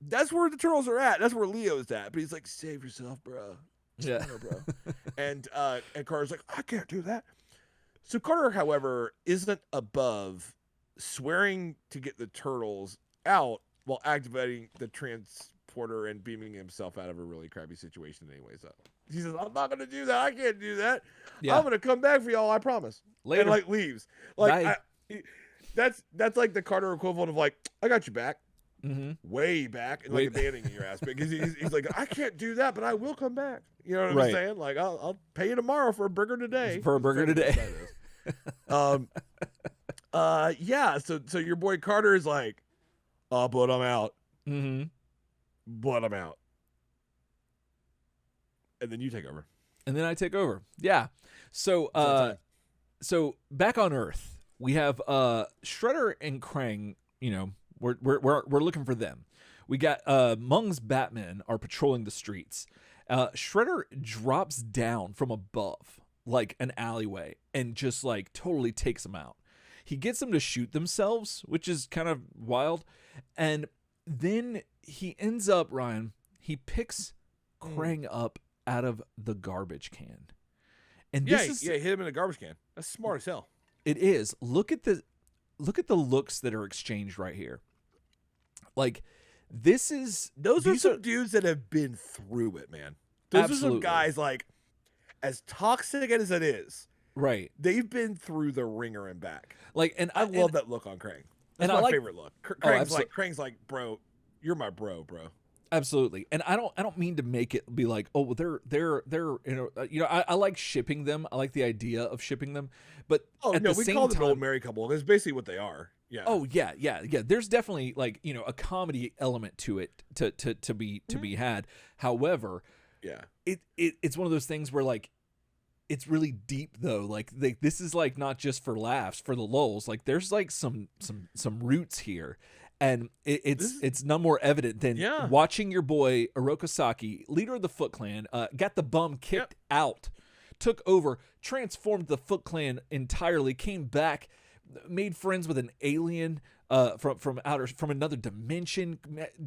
That's where the Turtles are at. That's where Leo's at. But he's like, save yourself, bro. Yeah. Bro. And Carter's like, I can't do that. So Carter, however, isn't above swearing to get the Turtles out while activating the transporter and beaming himself out of a really crappy situation anyways. He says, I'm not going to do that. I can't do that. Yeah. I'm going to come back for y'all, I promise. Later. And, like, leaves. Like, that's like the Carter equivalent of, like, I got you back. Mm-hmm. Way back and like abandoning your ass because he's like, I can't do that, but I will come back. You know what I'm saying? Like, I'll pay you tomorrow for a burger today. Yeah. So your boy Carter is like, oh, but I'm out. Mm-hmm. But I'm out. And then you take over. And then I take over. Yeah. So back on Earth, we have Shredder and Krang. You know, we're looking for them. We got Mung's Batmen are patrolling the streets. Shredder drops down from above like an alleyway and just like totally takes them out. He gets them to shoot themselves, which is kind of wild. And then he ends up, Ryan, he picks Krang up out of the garbage can. And this hit him in a garbage can. That's smart as hell. It is. Look at the looks that are exchanged right here. Like, those are some dudes that have been through it, man. Those are some guys, like, as toxic as it is, right? They've been through the ringer and back. Like, and I love that look on Krang. That's my favorite look. Krang's like, bro, you're my bro. Absolutely. And I don't mean to make it be like, oh, well, they're I like shipping them. I like the idea of shipping them, but we call them an old married couple. That's basically what they are. Yeah. Oh yeah. There's definitely like, you know, a comedy element to it to be had. However, Yeah. it's one of those things where like it's really deep though. Like this is like not just for laughs, for the lulls. Like there's like some roots here, and it's none more evident than Yeah. watching your boy Orokosaki, leader of the Foot Clan, got the bum kicked out, took over, transformed the Foot Clan entirely, came back, made friends with an alien from another dimension,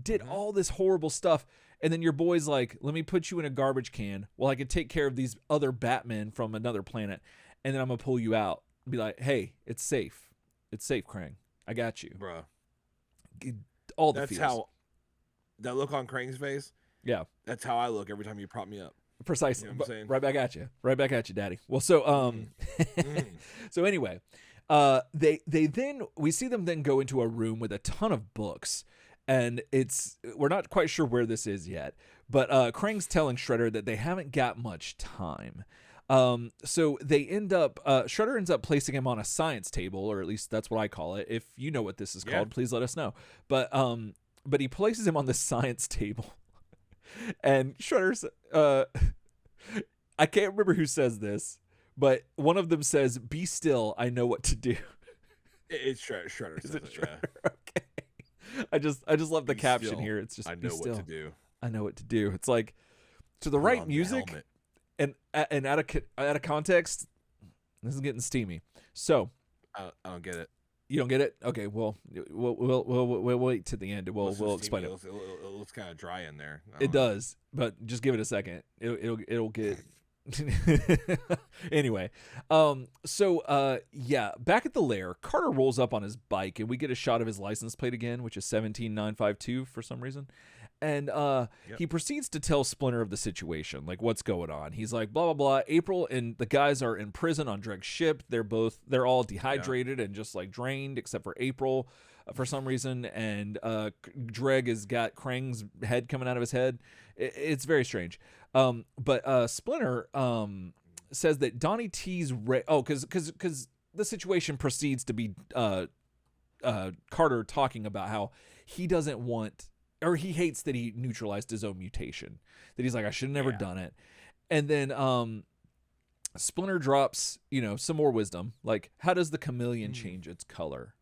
did all this horrible stuff, and then your boy's like, let me put you in a garbage can while I can take care of these other Batmen from another planet, and then I'm gonna pull you out and be like, hey, it's safe, Krang, I got you, Bro. all the That's feels. how that look on Krang's face. Yeah, that's how I look every time you prop me up. Precisely. You know what I'm saying? Right back at you, daddy. Well, so so anyway, they then we see them then go into a room with a ton of books, and we're not quite sure where this is yet, but Krang's telling Shredder that they haven't got much time. So they end up Shredder ends up placing him on a science table, or at least that's what I call it. If you know what this is called, please let us know. But he places him on the science table. And Shredder's I can't remember who says this, but one of them says, "Be still, I know what to do." It's Shredder. Is it Shredder? Yeah. Okay. I just love the caption still, here. It's just, I know what to do. I know what to do. It's like, to the right music and out of context, this is getting steamy. So I don't get it. You don't get it? Okay, well, we'll wait to the end. We'll explain it. It looks kind of dry in there. It does, but just give it a second. It'll get. Anyway, yeah, back at the lair, Carter rolls up on his bike, and we get a shot of his license plate again, which is 17952 for some reason. And he proceeds to tell Splinter of the situation, like what's going on. He's like, blah blah blah. April and the guys are in prison on Dreg's ship. They're all dehydrated and just like drained, except for April for some reason. And Dreg has got Krang's head coming out of his head. It's very strange. But Splinter says that Donnie T's because the situation proceeds to be Carter talking about how he doesn't want, or he hates that he neutralized his own mutation, that he's like, I should have never done it. And then Splinter drops, some more wisdom, like, how does the chameleon change its color?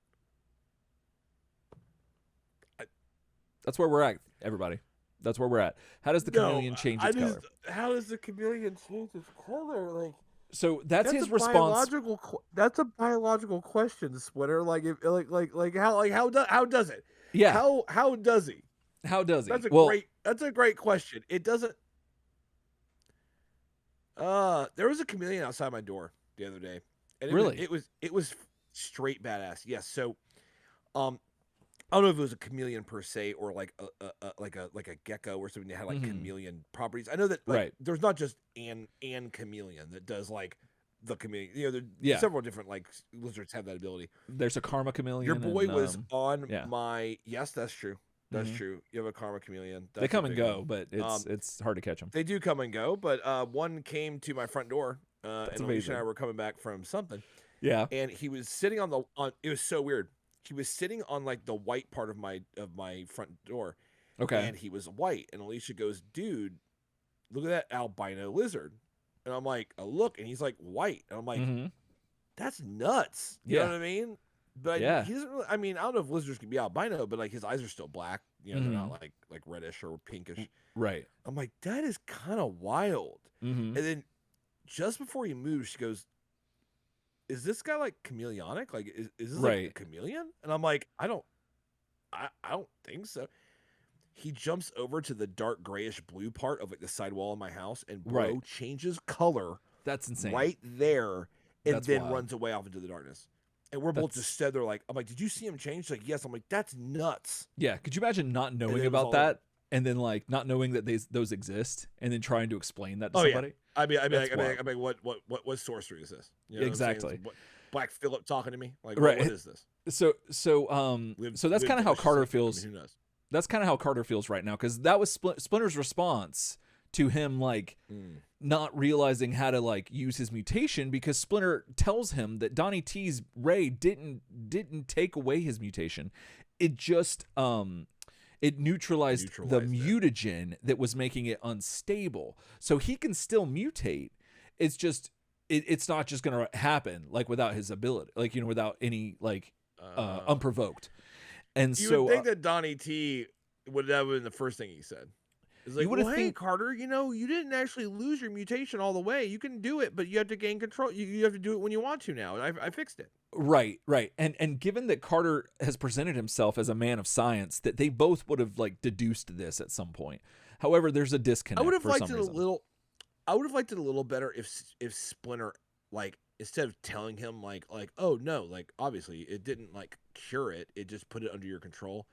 That's where we're at, everybody. That's where we're at. How does the chameleon change its color? How does the chameleon change its color? Like, so that's his response. That's a biological question, Splinter. Like, how does it? Yeah. How does he? How does he? That's a great question. It doesn't. There was a chameleon outside my door the other day, and it was straight badass. Yes. So, I don't know if it was a chameleon per se, or like a gecko or something that had like chameleon properties. I know that there's not just an chameleon that does like the chameleon. Several different like lizards have that ability. There's a karma chameleon. Your boy was on my. Yes, that's true. That's true. You have a karma chameleon. They come and go, but it's hard to catch them. They do come and go, but one came to my front door, and Alicia and I were coming back from something. Yeah, and he was sitting on it was so weird. He was sitting on like the white part of my front door. Okay. And he was white. And Alicia goes, dude, look at that albino lizard. And I'm like, oh, look. And he's like, white. And I'm like, that's nuts. You know what I mean? But he doesn't really, I mean, I don't know if lizards can be albino, but like his eyes are still black. They're not like reddish or pinkish. Right. I'm like, that is kind of wild. And then just before he moves, she goes, is this guy like chameleonic? Like, is this like a chameleon? And I'm like, I don't think so. He jumps over to the dark grayish blue part of like the sidewall of my house, and changes color. That's insane. Right there, and then runs away off into the darkness. And we're both just stood there like, I'm like, did you see him change? She's like, yes. I'm like, that's nuts. Yeah. Could you imagine not knowing about that? And then like not knowing that those exist, and then trying to explain that to somebody. Yeah. I mean, what sorcery is this? Exactly. Black Phillip talking to me? Like, what is this? So that's kind of how Carter feels. I mean, who knows? That's kind of how Carter feels right now, because that was Splinter's response to him like not realizing how to like use his mutation, because Splinter tells him that Donnie T's ray didn't take away his mutation. It just it neutralized the mutagen that was making it unstable. So he can still mutate. It's just it's not just going to happen like without his ability, like, you know, without any like unprovoked. And you so would think that Donnie T would have been the first thing he said. It's like, well, hey, Carter, you know, you didn't actually lose your mutation all the way. You can do it, but you have to gain control. You have to do it when you want to now. I fixed it. Right. And given that Carter has presented himself as a man of science, that they both would have like deduced this at some point. However, there's a disconnect. I would have for liked some it reason. a little. I would have liked it a little better if Splinter, like, instead of telling him like, oh no, like obviously it didn't like cure it, it just put it under your control.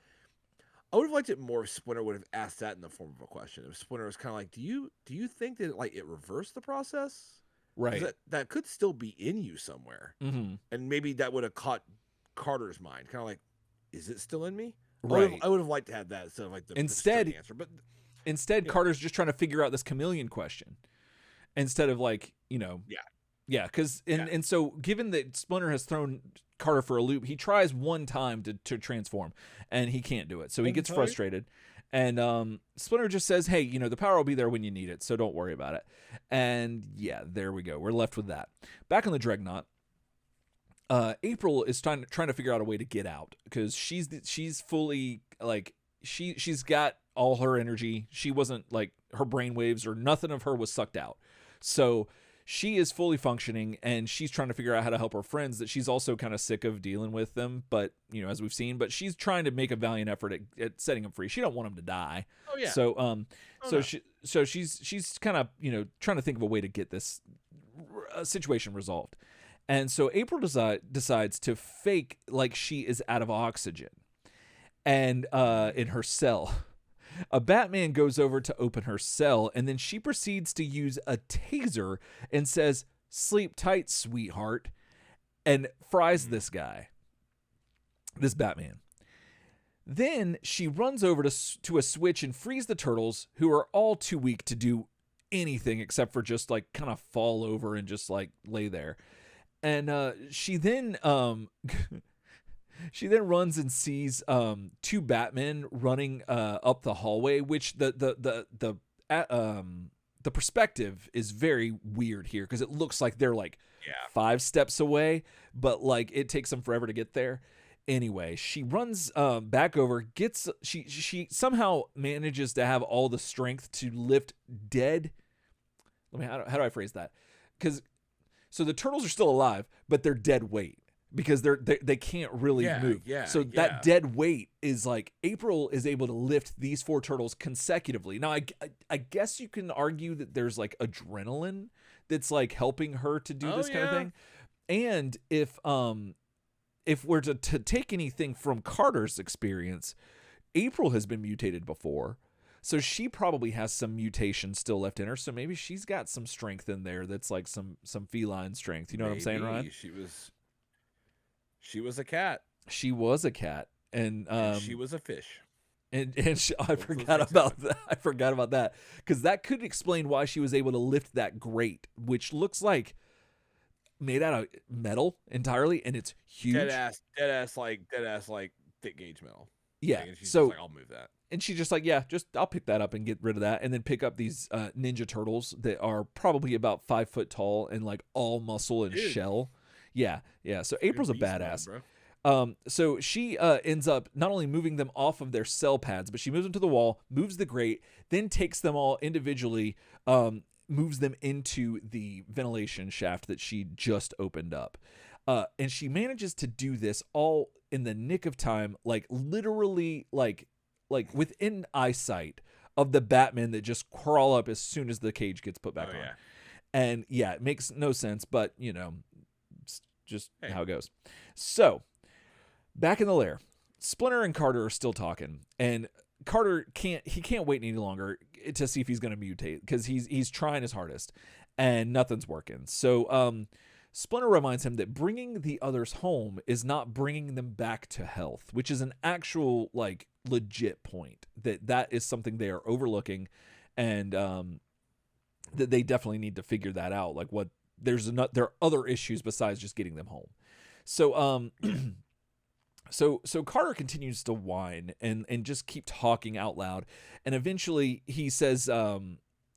I would have liked it more if Splinter would have asked that in the form of a question. If Splinter was kind of like, do you think that like it reversed the process? Right. That could still be in you somewhere. Mm-hmm. And maybe that would have caught Carter's mind. Kind of like, is it still in me? Right. I would have liked to have that instead of like the answer. But instead, Carter's just trying to figure out this chameleon question instead of like, you know. Yeah. And so given that Splinter has thrown Carter for a loop, he tries one time to transform and he can't do it. So he gets frustrated. And Splinter just says, hey, you know, the power will be there when you need it, so don't worry about it. And yeah, there we go. We're left with that. Back on the dreadnought, April is trying to figure out a way to get out, because she's fully like she's got all her energy. She wasn't like her brainwaves or nothing of her was sucked out. So she is fully functioning, and she's trying to figure out how to help her friends that she's also kind of sick of dealing with them. But, you know, as we've seen, but she's trying to make a valiant effort at setting them free. She don't want them to die. Oh yeah. So she's kind of, you know, trying to think of a way to get this situation resolved. And so April decides to fake like she is out of oxygen and in her cell. A Batman goes over to open her cell, and then she proceeds to use a taser and says, "Sleep tight, sweetheart," and fries this guy, this Batman. Then she runs over to a switch and frees the turtles, who are all too weak to do anything except for just like kind of fall over and just like lay there. And she then she then runs and sees two Batmen running up the hallway, which the perspective is very weird here, because it looks like they're like 5 steps away, but like it takes them forever to get there. Anyway, she runs back over, she somehow manages to have all the strength to lift dead. How do I phrase that? So the turtles are still alive, but they're dead weight, because they can't really move. That dead weight is like April is able to lift these 4 turtles consecutively. Now I guess you can argue that there's like adrenaline that's like helping her to do this kind of thing. And if we're to take anything from Carter's experience, April has been mutated before. So she probably has some mutation still left in her. So maybe she's got some strength in there that's like some feline strength. You know what I'm saying, Ryan? She was a cat. She was a cat, and she was a fish. And I forgot about that. I forgot about that, because that could explain why she was able to lift that grate, which looks like made out of metal entirely, and it's huge. Dead ass like thick gauge metal. Yeah. Like, she's so like, I'll move that. And she's just like, I'll pick that up and get rid of that, and then pick up these Ninja Turtles that are probably about 5 foot tall and like all muscle and shell. Yeah. So April's a badass. So she ends up not only moving them off of their cell pads, but she moves them to the wall, moves the grate, then takes them all individually, moves them into the ventilation shaft that she just opened up. And she manages to do this all in the nick of time, like literally like within eyesight of the Batman that just crawl up as soon as the cage gets put back on. Yeah. And yeah, it makes no sense, but you know, it's just how it goes. So back in the lair, Splinter and Carter are still talking, and Carter can't wait any longer to see if he's going to mutate, because he's trying his hardest and nothing's working. So Splinter reminds him that bringing the others home is not bringing them back to health, which is an actual like legit point, that is something they are overlooking. And that they definitely need to figure that out. Like what there are other issues besides just getting them home. So so Carter continues to whine and just keep talking out loud, and eventually he says,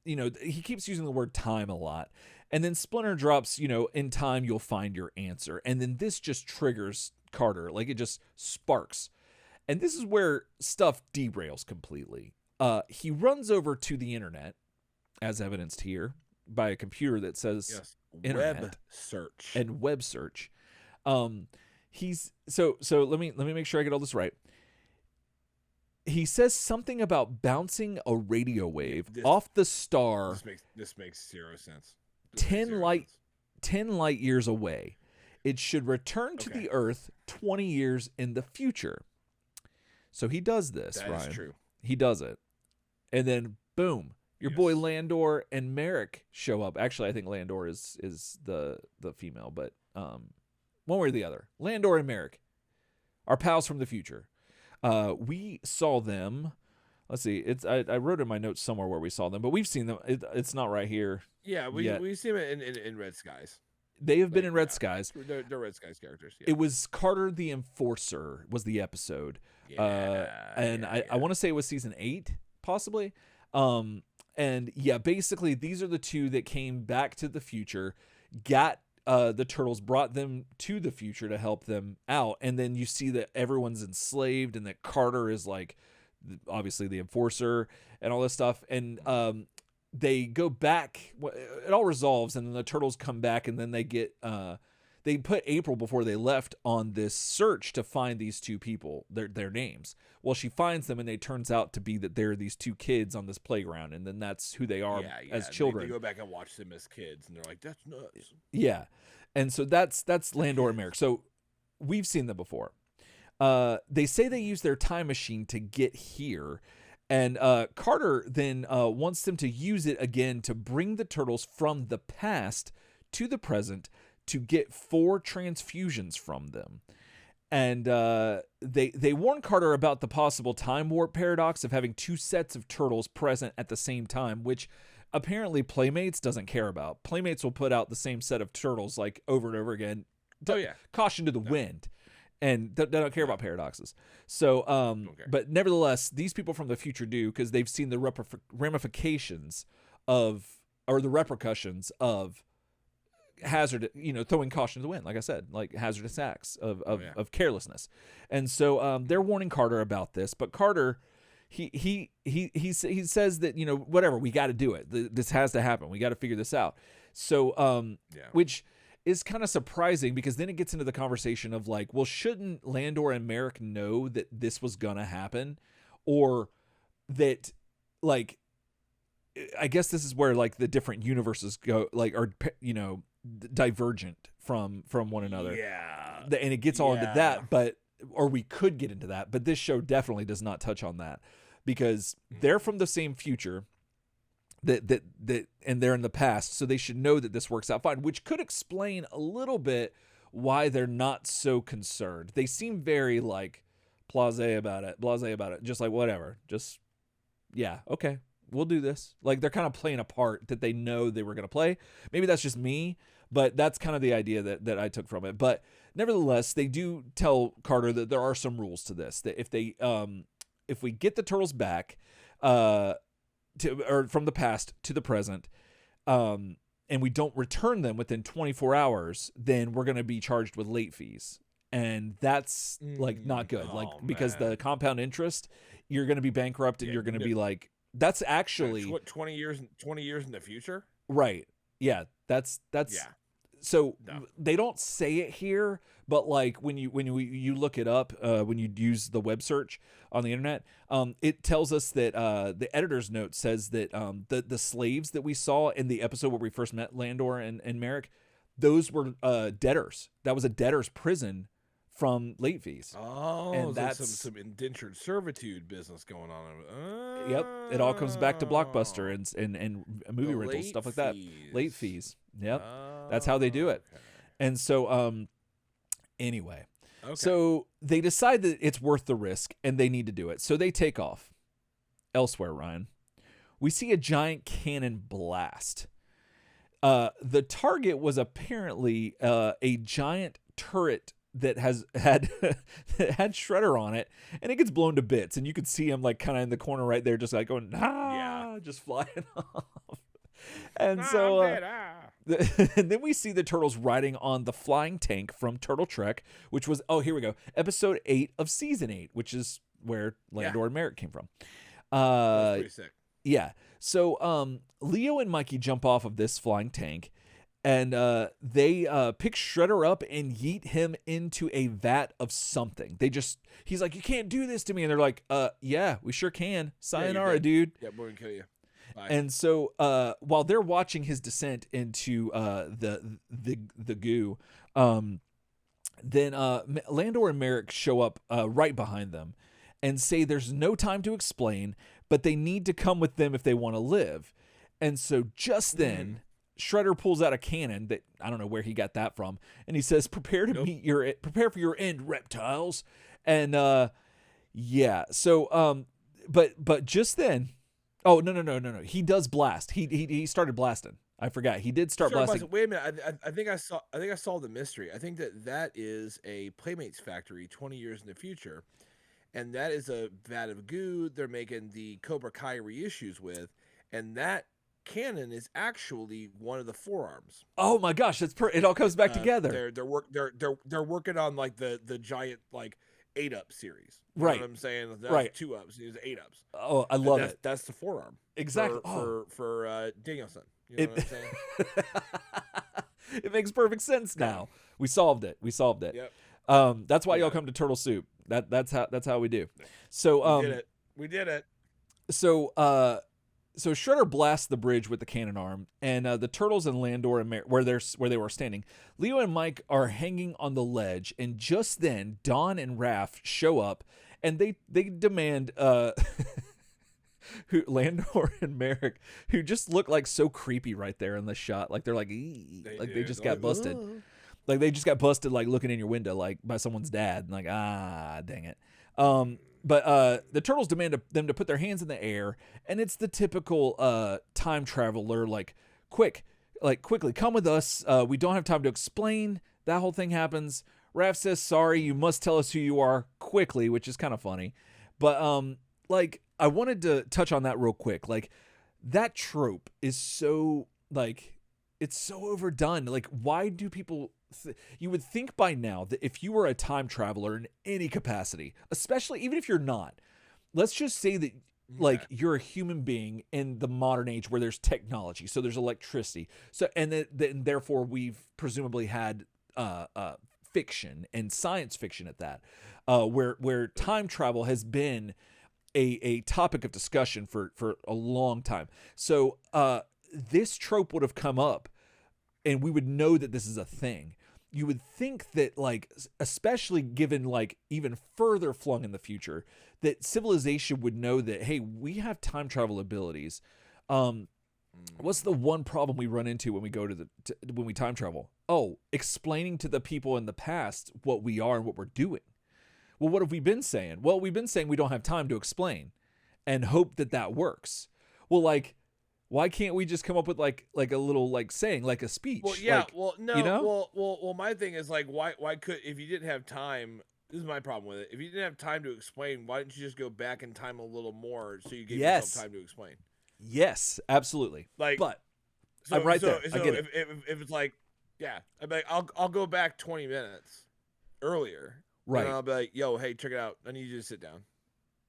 he keeps using the word time a lot, and then Splinter drops, in time you'll find your answer, and then this just triggers Carter, like it just sparks, and this is where stuff derails completely. He runs over to the internet, as evidenced here by a computer that says internet web search and web search. He's so let me make sure I get all this right. He says something about bouncing a radio wave off the star. This makes zero sense. 10 light years away. It should return to the Earth 20 years in the future. So he does this, Ryan. That is true. He does it. And then boom, your boy Landor and Merrick show up. Actually, I think Landor is the female, but one way or the other. Landor and Merrick are pals from the future. We saw them. Let's see. I wrote in my notes somewhere where we saw them, but we've seen them. It's not right here. Yeah, we see them in Red Skies. They have been in Red Skies. They're Red Skies characters. Yeah. It was Carter the Enforcer was the episode. I want to say it was season 8, possibly. And yeah, basically these are the two that came back to the future, got the turtles, brought them to the future to help them out, and then you see that everyone's enslaved and that Carter is like obviously the enforcer and all this stuff, and they go back, it all resolves, and then the turtles come back, and then they get they put April before they left on this search to find these two people, their names. Well, she finds them, and it turns out to be that they're these two kids on this playground, and then that's who they are as children. They go back and watch them as kids, and they're like, "That's nuts." Yeah, and so that's Landor and Merrick. So we've seen them before. They say they use their time machine to get here, and Carter then wants them to use it again to bring the turtles from the past to the present to get 4 transfusions from them. And they warn Carter about the possible time warp paradox of having 2 sets of turtles present at the same time, which apparently Playmates doesn't care about. Playmates will put out the same set of turtles like over and over again. Caution to the wind. And they don't care about paradoxes. So, but nevertheless, these people from the future do, because they've seen the ramifications of, or the repercussions of hazard, throwing caution to the wind, like I said, like hazardous acts of carelessness. And so they're warning Carter about this, but Carter, he says that, whatever, we got to do it. This has to happen. We got to figure this out. So, which is kind of surprising, because then it gets into the conversation of like, well, shouldn't Landor and Merrick know that this was going to happen? Or that, like, I guess this is where like the different universes go, like, are, divergent from one another. Yeah. And it gets all into that, or we could get into that, but this show definitely does not touch on that, because they're from the same future that and they're in the past, so they should know that this works out fine, which could explain a little bit why they're not so concerned. They seem very like blasé about it, just like whatever, just yeah, okay, we'll do this. Like they're kind of playing a part that they know they were going to play. Maybe that's just me, but that's kind of the idea that I took from it. But nevertheless, they do tell Carter that there are some rules to this, that if we get the turtles back or from the past to the present, and we don't return them within 24 hours, then we're going to be charged with late fees. And that's like not good. Because the compound interest, you're going to be bankrupt, and you're going to be like, that's actually what, 20 years in the future. Right. Yeah. That's So they don't say it here, but like when you look it up, when you use the web search on the internet, it tells us that the editor's note says that the slaves that we saw in the episode where we first met Landor and Merrick, those were debtors. That was a debtor's prison from late fees. Oh, and that's like some indentured servitude business going on. Yep, it all comes back to Blockbuster and movie rentals, stuff like that. Late fees. Yep, that's how they do it. Okay. And so, anyway, so they decide that it's worth the risk and they need to do it. So they take off elsewhere. Ryan, we see a giant cannon blast. The target was apparently a giant turret that had that had Shredder on it, and it gets blown to bits, and you could see him like kind of in the corner right there, just like going just flying off. And so and then we see the turtles riding on the flying tank from Turtle Trek, which was here we go, episode 8 of season 8, which is where Landor and Merrick came from. That's pretty sick. Yeah. So Leo and Mikey jump off of this flying tank, and they pick Shredder up and yeet him into a vat of something. He's like, "You can't do this to me," and they're like, "Yeah, we sure can. Sayonara, dude." Yeah, we're gonna kill you. Bye. And so while they're watching his descent into the goo, then Landor and Merrick show up right behind them and say there's no time to explain, but they need to come with them if they want to live. And so just then, Shredder pulls out a cannon that I don't know where he got that from, and he says, "Prepare for your end, reptiles." And so but just then, oh no, he does blast. He started blasting. I forgot. He did start blasting. Wait a minute. I think I saw the mystery. I think that is a Playmates factory 20 years in the future. And that is a vat of goo they're making the Cobra Kai reissues with, and that cannon is actually one of the forearms. Oh my gosh, it all comes back together. They're working on like the giant like 8-up series. You right. know what I'm saying? That's right. 2-ups. It's 8-ups. Oh, I love it. That's the forearm. Exactly. For Danielson. You know what I'm saying? It makes perfect sense now. We solved it. Yep. That's why y'all come to Turtle Soup. That's how we do. So we did it. So Shredder blasts the bridge with the cannon arm, and the turtles and Landor and where they were standing, Leo and Mike are hanging on the ledge, and just then Don and Raph show up, and they demand Landor and Merrick, who just look like so creepy right there in the shot, like they're like they just got busted. Ugh. Like they just got busted, like looking in your window, like by someone's dad, and like dang it. But the turtles demand them to put their hands in the air, and it's the typical time traveler, like quickly come with us. We don't have time to explain. That whole thing happens. Raph says, "Sorry, you must tell us who you are quickly," which is kind of funny. But like I wanted to touch on that real quick. Like that trope is so it's so overdone. Like why do people? You would think by now that if you were a time traveler in any capacity, especially even if you're not, let's just say that like you're a human being in the modern age where there's technology, so there's electricity, so and therefore we've presumably had fiction and science fiction at that, where time travel has been a topic of discussion for a long time. So this trope would have come up, and we would know that this is a thing. You would think that, like, especially given, like, even further flung in the future, that civilization would know that, hey, we have time travel abilities. What's the one problem we run into when we go when we time travel? Oh, explaining to the people in the past what we are and what we're doing. Well, what have we been saying? Well, we've been saying we don't have time to explain and hope that works. Well, like, why can't we just come up with like a little like saying, like a speech? Well, yeah. Like, well, no. You know? Well. My thing is like, why could, if you didn't have time? This is my problem with it. If you didn't have time to explain, why didn't you just go back in time a little more so you gave yourself time to explain? Yes, absolutely. Like, but I'm right there. So I get it. If it's like, yeah, I'm like, I'll go back 20 minutes earlier. Right. And I'll be like, yo, hey, check it out. I need you to sit down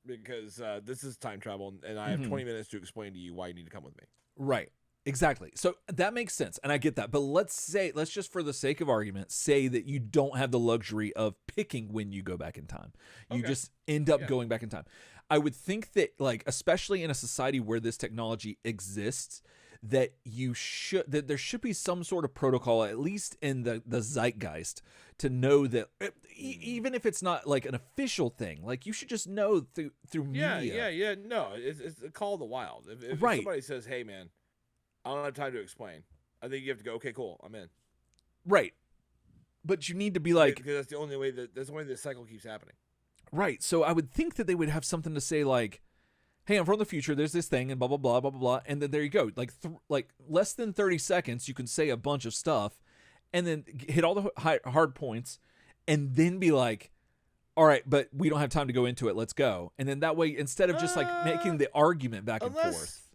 because this is time travel, and I have 20 minutes to explain to you why you need to come with me. Right. Exactly. So that makes sense, and I get that. But let's just for the sake of argument, say that you don't have the luxury of picking when you go back in time. You just end up going back in time. I would think that, like, especially in a society where this technology exists, that there should be some sort of protocol, at least in the zeitgeist, to know that even if it's not like an official thing, like you should just know through media. Yeah. No, it's a call of the wild. If right. somebody says, "Hey, man, I don't have time to explain," I think you have to go, "Okay, cool, I'm in." Right. But you need to be like, because that's the only way the cycle keeps happening. Right. So I would think that they would have something to say like, hey, I'm from the future. There's this thing and blah, blah, blah, blah, blah, blah. And then there you go. Like less than 30 seconds, you can say a bunch of stuff and then hit all the hard points and then be like, all right, but we don't have time to go into it. Let's go. And then that way, instead of just like making the argument back and forth.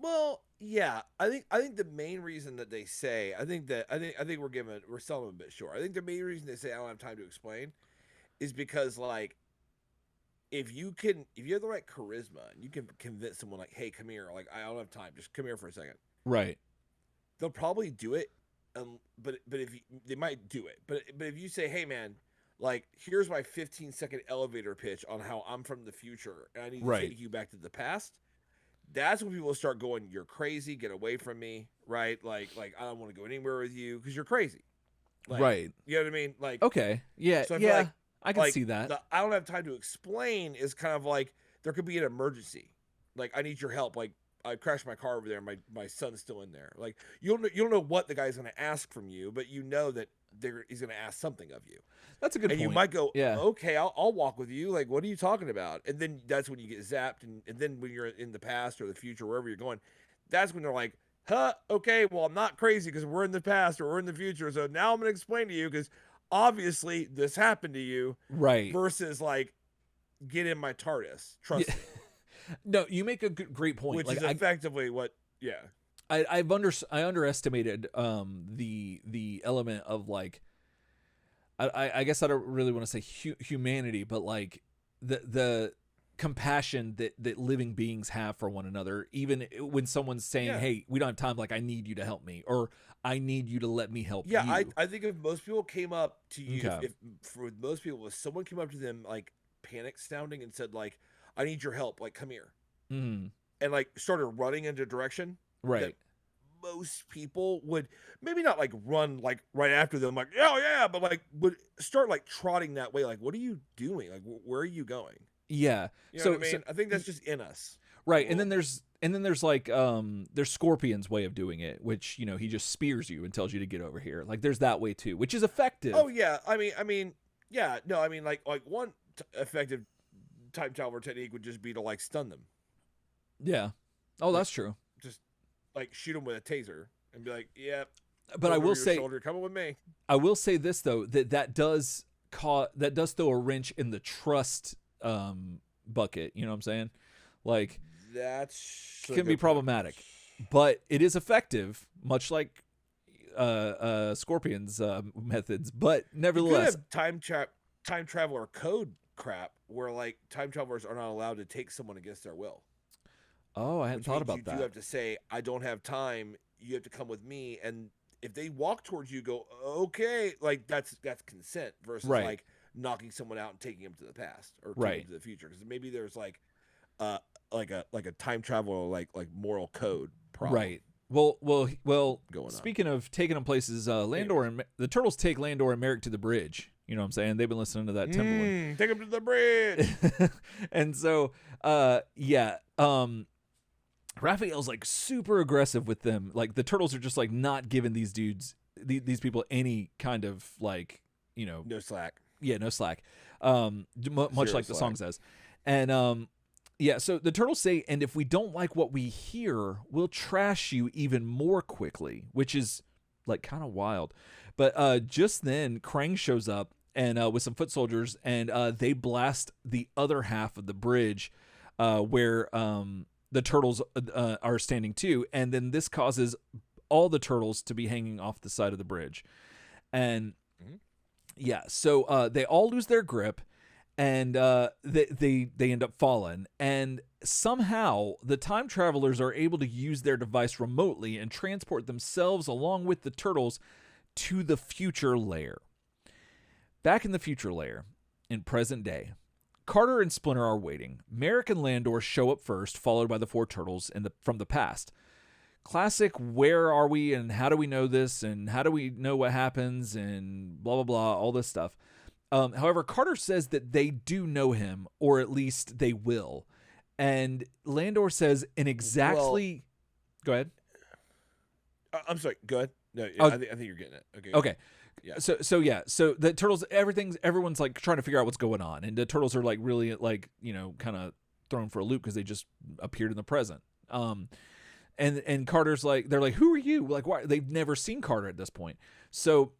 Well, yeah, I think the main reason that they say, I think we're selling them a bit short. I think the main reason they say I don't have time to explain is because like if you have the right charisma and you can convince someone like, hey, come here, like I don't have time, just come here for a second. Right. They'll probably do it. But if they might do it, but if you say, hey man, like here's my 15-second elevator pitch on how I'm from the future and I need to take you back to the past. That's when people start going, you're crazy, get away from me, right? Like I don't want to go anywhere with you because you're crazy. Like, right. You know what I mean? Like, okay. Yeah. So yeah. I can see that. I don't have time to explain is kind of like there could be an emergency. Like I need your help. Like I crashed my car over there. And my son's still in there. Like you don't know what the guy's going to ask from you, but you know that he's going to ask something of you. That's a good point. And you might go, yeah, okay, I'll walk with you. Like, what are you talking about? And then that's when you get zapped. And then when you're in the past or the future, wherever you're going, that's when they're like, okay, well, I'm not crazy because we're in the past or we're in the future. So now I'm going to explain to you because obviously this happened to you. Right. Versus like, get in my TARDIS. Trust me. No, you make a great point. Which like, is effectively what, yeah. I underestimated the element of like, I guess I don't really want to say humanity, but like the compassion that living beings have for one another, even when someone's saying, hey, we don't have time, like I need you to help me, or I need you to let me help you. I think if most people came up to you, if for most people, if someone came up to them like panic sounding and said like, I need your help, like come here. Mm. And like started running into a direction. Right. Most people would maybe not like run like right after them, like, oh yeah, but like would start like trotting that way. Like, what are you doing? Like, where are you going? Yeah. You know what I mean? I think that's just in us. Right. And then there's like, there's Scorpion's way of doing it, which, you know, he just spears you and tells you to get over here. Like there's that way too, which is effective. Oh yeah. I mean, yeah, no, I mean like one effective time traveler technique would just be to like stun them. Yeah. Oh, that's true. Just like shoot them with a taser and be like, "Yep." Yeah, but I will say, shoulder, coming with me. I will say this though, that does throw a wrench in the trust bucket. You know what I'm saying? Like that's can be problematic, but it is effective, much like Scorpion's methods. But nevertheless, time traveler code crap where like time travelers are not allowed to take someone against their will. Oh, I hadn't thought about that. You do have to say, I don't have time. You have to come with me. And if they walk towards you, go, okay, like that's consent versus like knocking someone out and taking them to the past or taking them to the future. Because maybe there's like a time travel like moral code problem. Right. Well. Going speaking of taking them places, Landor and the Turtles take Landor and Merrick to the bridge. You know what I'm saying? They've been listening to that Timberland. Take them to the bridge. And so, Raphael's like super aggressive with them. Like the Turtles are just like not giving these dudes, these people any kind of like, you know, no slack. Yeah, no slack. Much like the song says. And so the Turtles say, and if we don't like what we hear, we'll trash you even more quickly, which is like kind of wild. But just then, Krang shows up and with some foot soldiers, and they blast the other half of the bridge where the Turtles are standing too, and then this causes all the Turtles to be hanging off the side of the bridge. And so they all lose their grip, and they end up falling. And somehow the time travelers are able to use their device remotely and transport themselves along with the Turtles to the future lair. Back in the future lair, in present day, Carter and Splinter are waiting. Merrick and Landor show up first, followed by the four Turtles from the past. Classic, where are we and how do we know this and how do we know what happens and blah, blah, blah, all this stuff. However, Carter says that they do know him, or at least they will. And Landor says in exactly... Go ahead. I'm sorry, go ahead. No, I think you're getting it. Okay. Yeah. So the Turtles, everyone's like trying to figure out what's going on, and the Turtles are like really like, you know, kind of thrown for a loop because they just appeared in the present. And Carter's like, they're like, who are you? Like, why? They've never seen Carter at this point. So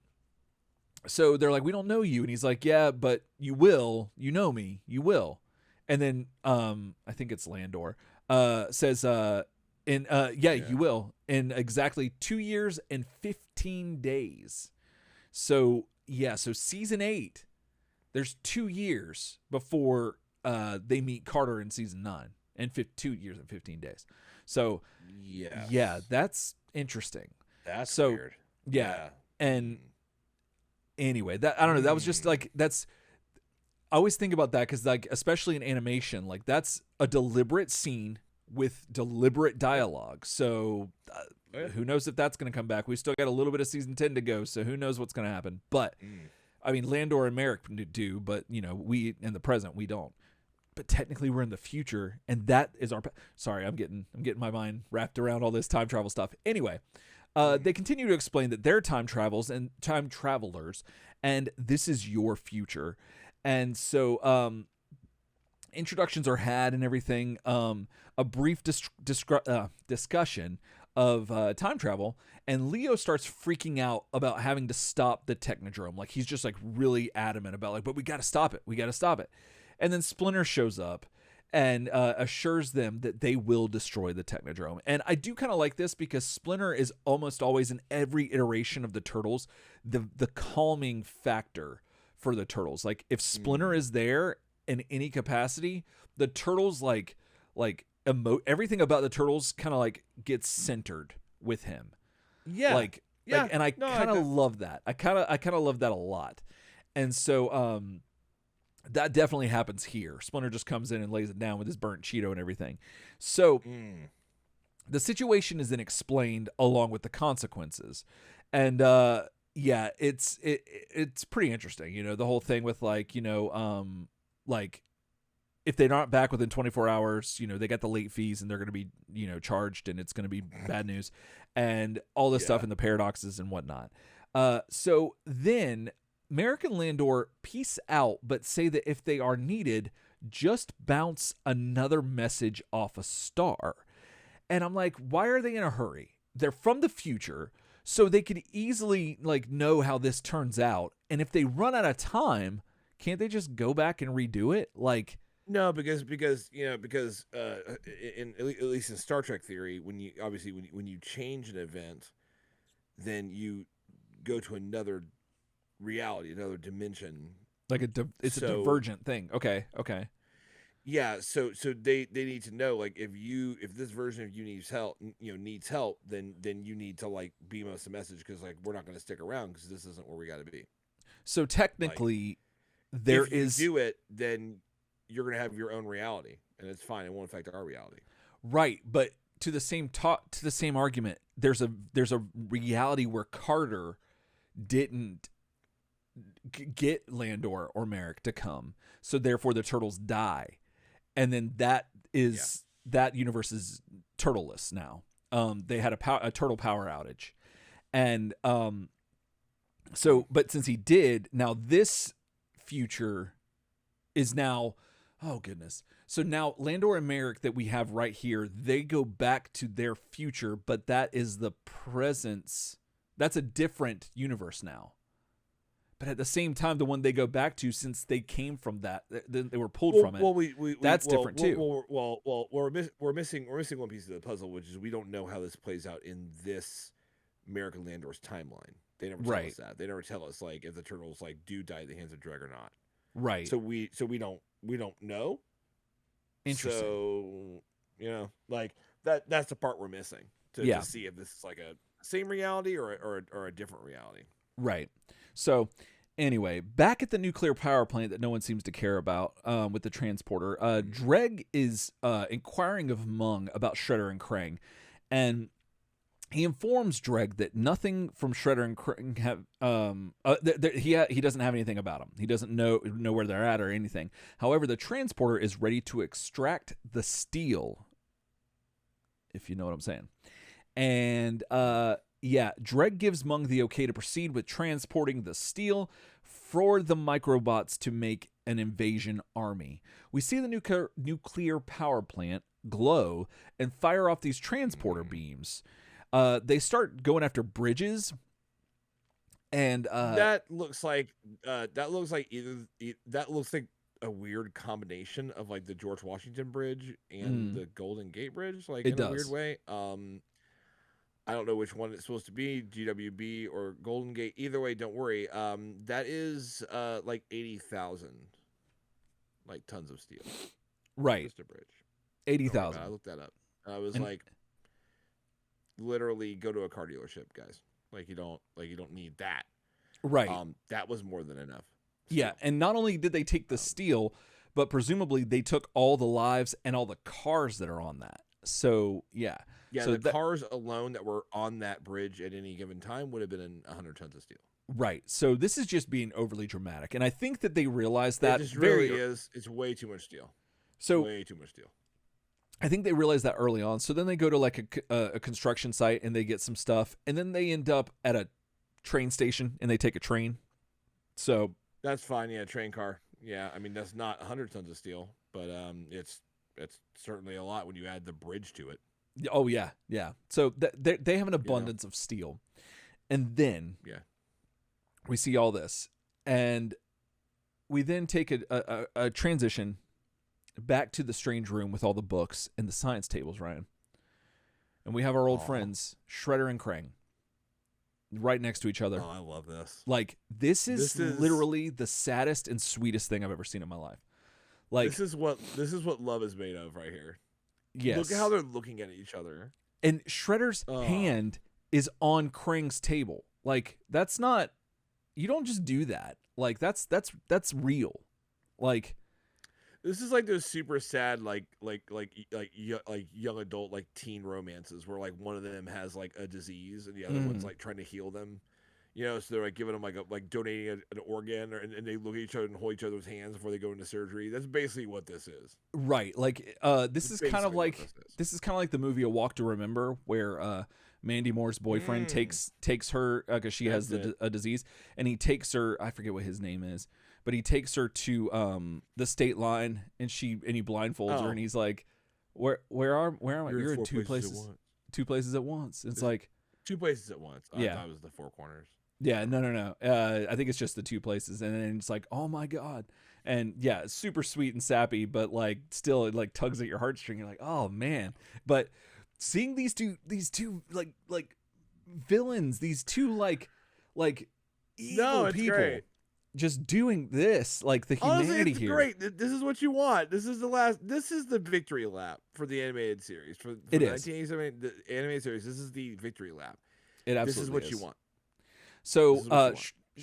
they're like, we don't know you. And he's like, yeah, but you will. You know me. You will. And then I think it's Landor says, you will. In exactly 2 years and 15 days. So, so season 8, there's 2 years before they meet Carter in season 9. And 2 years and 15 days. So, yeah, that's interesting. That's weird. Yeah. And anyway, that I don't know. That was just like, that's, I always think about that because, like, especially in animation, like, that's a deliberate scene with deliberate dialogue. So who knows if that's going to come back? We still got a little bit of season 10 to go. So who knows what's going to happen? But I mean, Landor and Merrick do, but we in the present, we don't. But technically we're in the future, and that is our sorry, I'm getting my mind wrapped around all this time travel stuff. Anyway, they continue to explain that they're time travelers, and this is your future. And so introductions are had and everything. A brief discussion of time travel, and Leo starts freaking out about having to stop the Technodrome. Like, he's just like really adamant about, like, but we got to stop it. And then Splinter shows up and assures them that they will destroy the Technodrome. And I do kind of like this because Splinter is almost always, in every iteration of the Turtles, the calming factor for the Turtles. Like, if Splinter is there in any capacity, the Turtles everything about the Turtles kind of like gets centered with him. Yeah. And I kind of love that. I kind of love that a lot. And so that definitely happens here. Splinter just comes in and lays it down with his burnt Cheeto and everything. So the situation is then explained along with the consequences. And it's pretty interesting. The whole thing with like if they're not back within 24 hours, they got the late fees and they're going to be, charged, and it's going to be bad news, and all this stuff in the paradoxes and whatnot. So then Merrick and Landor peace out, but say that if they are needed, just bounce another message off a star. And I'm like, why are they in a hurry? They're from the future, so they could easily like know how this turns out. And if they run out of time, can't they just go back and redo it? Like, no, because in at least in Star Trek theory, when you change an event, then you go to another reality, another dimension. Like a divergent thing. Okay. Yeah, so they need to know, like, if this version of you needs help, then you need to like beam us a message, because like we're not going to stick around because this isn't where we got to be. So technically, if you do it, then you're going to have your own reality, and it's fine. It won't affect our reality. Right, but to the same argument, there's a reality where Carter didn't get Landor or Merrick to come, so therefore the Turtles die, and then that universe is turtleless now. They had a turtle power outage, and but since he did, now this future is now, oh goodness. So now Landor and Merrick that we have right here, they go back to their future, but that is the presence. That's a different universe now. But at the same time, the one they go back to, since they came from that, they were pulled from it. That's different too. We're missing one piece of the puzzle, which is we don't know how this plays out in this Merrick and Landor's timeline. They never tell us that. They never tell us like if the Turtles like do die at the hands of Dreg or not. Right. So we don't know. Interesting. So like that's the part we're missing to see if this is like a same reality or a different reality. Right. So anyway, back at the nuclear power plant that no one seems to care about with the transporter, Dreg is inquiring of Mung about Shredder and Krang, and he informs Dreg that nothing from Shredder and Krang have he doesn't have anything about them. He doesn't know where they're at or anything. However, the transporter is ready to extract the steel, if you know what I'm saying. And Dreg gives Mung the okay to proceed with transporting the steel for the microbots to make an invasion army. We see the nuclear power plant glow and fire off these transporter beams. They start going after bridges, and that looks like that looks like a weird combination of like the George Washington Bridge and the Golden Gate Bridge, like it in a weird does. way. I don't know which one it's supposed to be, GWB or Golden Gate. Either way, don't worry. That is like 80,000 like tons of steel. Right. Just a bridge. 80,000. I looked that up. I was like, literally go to a car dealership, guys. Like you don't need that. Right. That was more than enough. Yeah, and not only did they take the steel, but presumably they took all the lives and all the cars that are on that. So, yeah. Yeah, so the cars alone that were on that bridge at any given time would have been in 100 tons of steel. Right. So this is just being overly dramatic. And I think that they realized that it just really is. It's way too much steel. So way too much steel. I think they realized that early on. So then they go to like a construction site and they get some stuff. And then they end up at a train station and they take a train. So that's fine. Yeah, train car. Yeah, I mean, that's not 100 tons of steel, but it's certainly a lot when you add the bridge to it. Oh, yeah, yeah. So they have an abundance of steel. And then we see all this. And we then take a transition back to the strange room with all the books and the science tables, Ryan. And we have our old friends, Shredder and Krang, right next to each other. Oh, I love this. Like, this is literally the saddest and sweetest thing I've ever seen in my life. Like, this is what love is made of right here. Yes. Look at how they're looking at each other. And Shredder's hand is on Krang's table. Like, that's not, you don't just do that. Like, that's real. Like, this is like those super sad like young adult like teen romances where like one of them has like a disease and the other one's like trying to heal them. You know, so they're like giving them like donating an organ, and they look at each other and hold each other's hands before they go into surgery. That's basically what this is. Right. Like this is kind of like the movie A Walk to Remember, where Mandy Moore's boyfriend takes her because she has a disease, and he takes her. I forget what his name is, but he takes her to the state line, and he blindfolds her, and he's like, "Where am I? You're in two places at once." It's like 2 places at once. Yeah, I thought it was the 4 corners. Yeah, no. I think it's just the 2 places, and then it's like, oh my god, and yeah, it's super sweet and sappy, but like still, it like tugs at your heartstring. You're like, oh man. But seeing these two like villains, these two like evil people, great. Just doing this, like the humanity. Honestly, it's here. Great. This is what you want. This is the victory lap for the animated series. For it the is 1987 the animated series. This is the victory lap. It absolutely This is what you want. So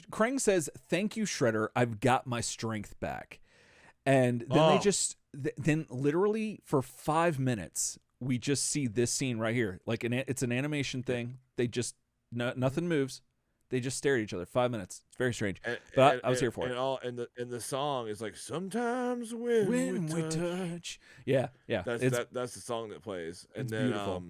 Krang says, "Thank you, Shredder. I've got my strength back." And then they just then literally for 5 minutes we just see this scene right here. Like it's an animation thing. They just nothing moves. They just stare at each other 5 minutes. It's very strange. But I was here for it. And the song is like, sometimes when we touch. Yeah. That's the song that plays. And then beautiful.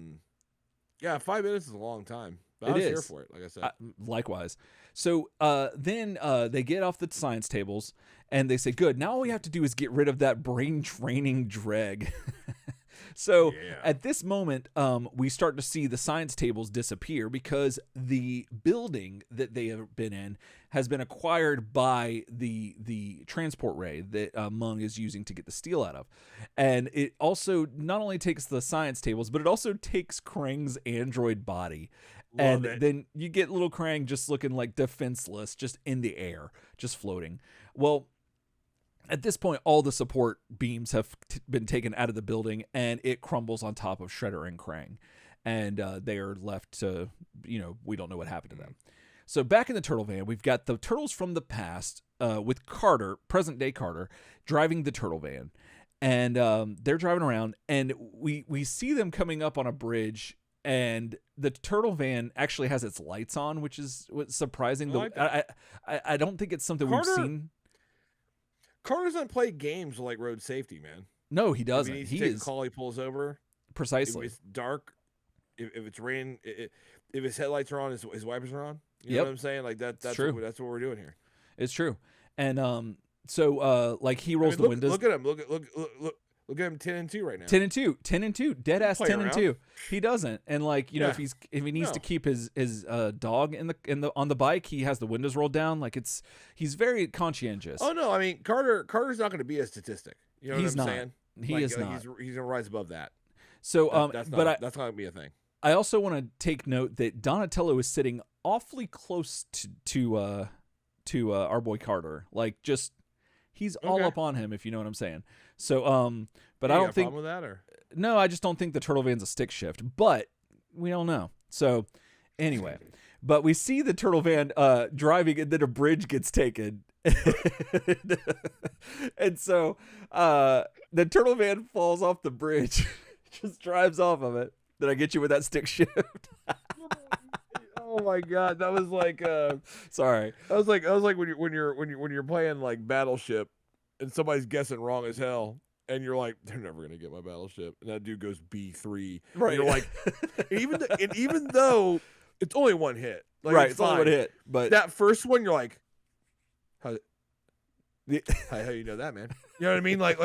5 minutes is a long time. But I was here for it, like I said. Likewise. So then they get off the science tables and they say, good, now all we have to do is get rid of that brain training Dreg. So at this moment, we start to see the science tables disappear because the building that they have been in has been acquired by the transport ray that Mung is using to get the steel out of. And it also not only takes the science tables, but it also takes Krang's android body. Then you get little Krang just looking like defenseless, just in the air, just floating. Well, at this point, all the support beams have been taken out of the building, and it crumbles on top of Shredder and Krang. And they are left to, we don't know what happened to them. So back in the turtle van, we've got the turtles from the past with Carter, present-day Carter, driving the turtle van. And they're driving around, and we see them coming up on a bridge, and the turtle van actually has its lights on, which is surprising. I don't think it's something we've seen. Carter doesn't play games like road safety, man. No, he doesn't. He is a call. He pulls over. Precisely. If it's dark, if it's rain, if his headlights are on, his wipers are on. You know what I'm saying? Like that's true. That's what we're doing here. It's true. And So like he rolls the windows. Look at him. Look at him 10-2 right now. 10-2, dead ass 10-2. He doesn't, and like if he needs to keep his dog in the on the bike, he has the windows rolled down. Like he's very conscientious. Oh no, I mean Carter's not going to be a statistic. You know what I'm saying? He is not. He's gonna rise above that. So that's not gonna be a thing. I also want to take note that Donatello is sitting awfully close to our boy Carter. Like just he's all up on him, if you know what I'm saying. So but I don't think problem with that, or no, I just don't think the turtle van's a stick shift, but we don't know. So anyway, but we see the turtle van driving, and then a bridge gets taken. And so the turtle van falls off the bridge, just drives off of it. Did I get you with that stick shift? Oh my god, that was like sorry. I was like when you're playing like Battleship and somebody's guessing wrong as hell, and you're like, they're never gonna get my Battleship, and that dude goes B3. Right. And you're like, even though it's only one hit, like, right, it's only one hit, but that first one you're like, how you know that, man? You know what I mean? Like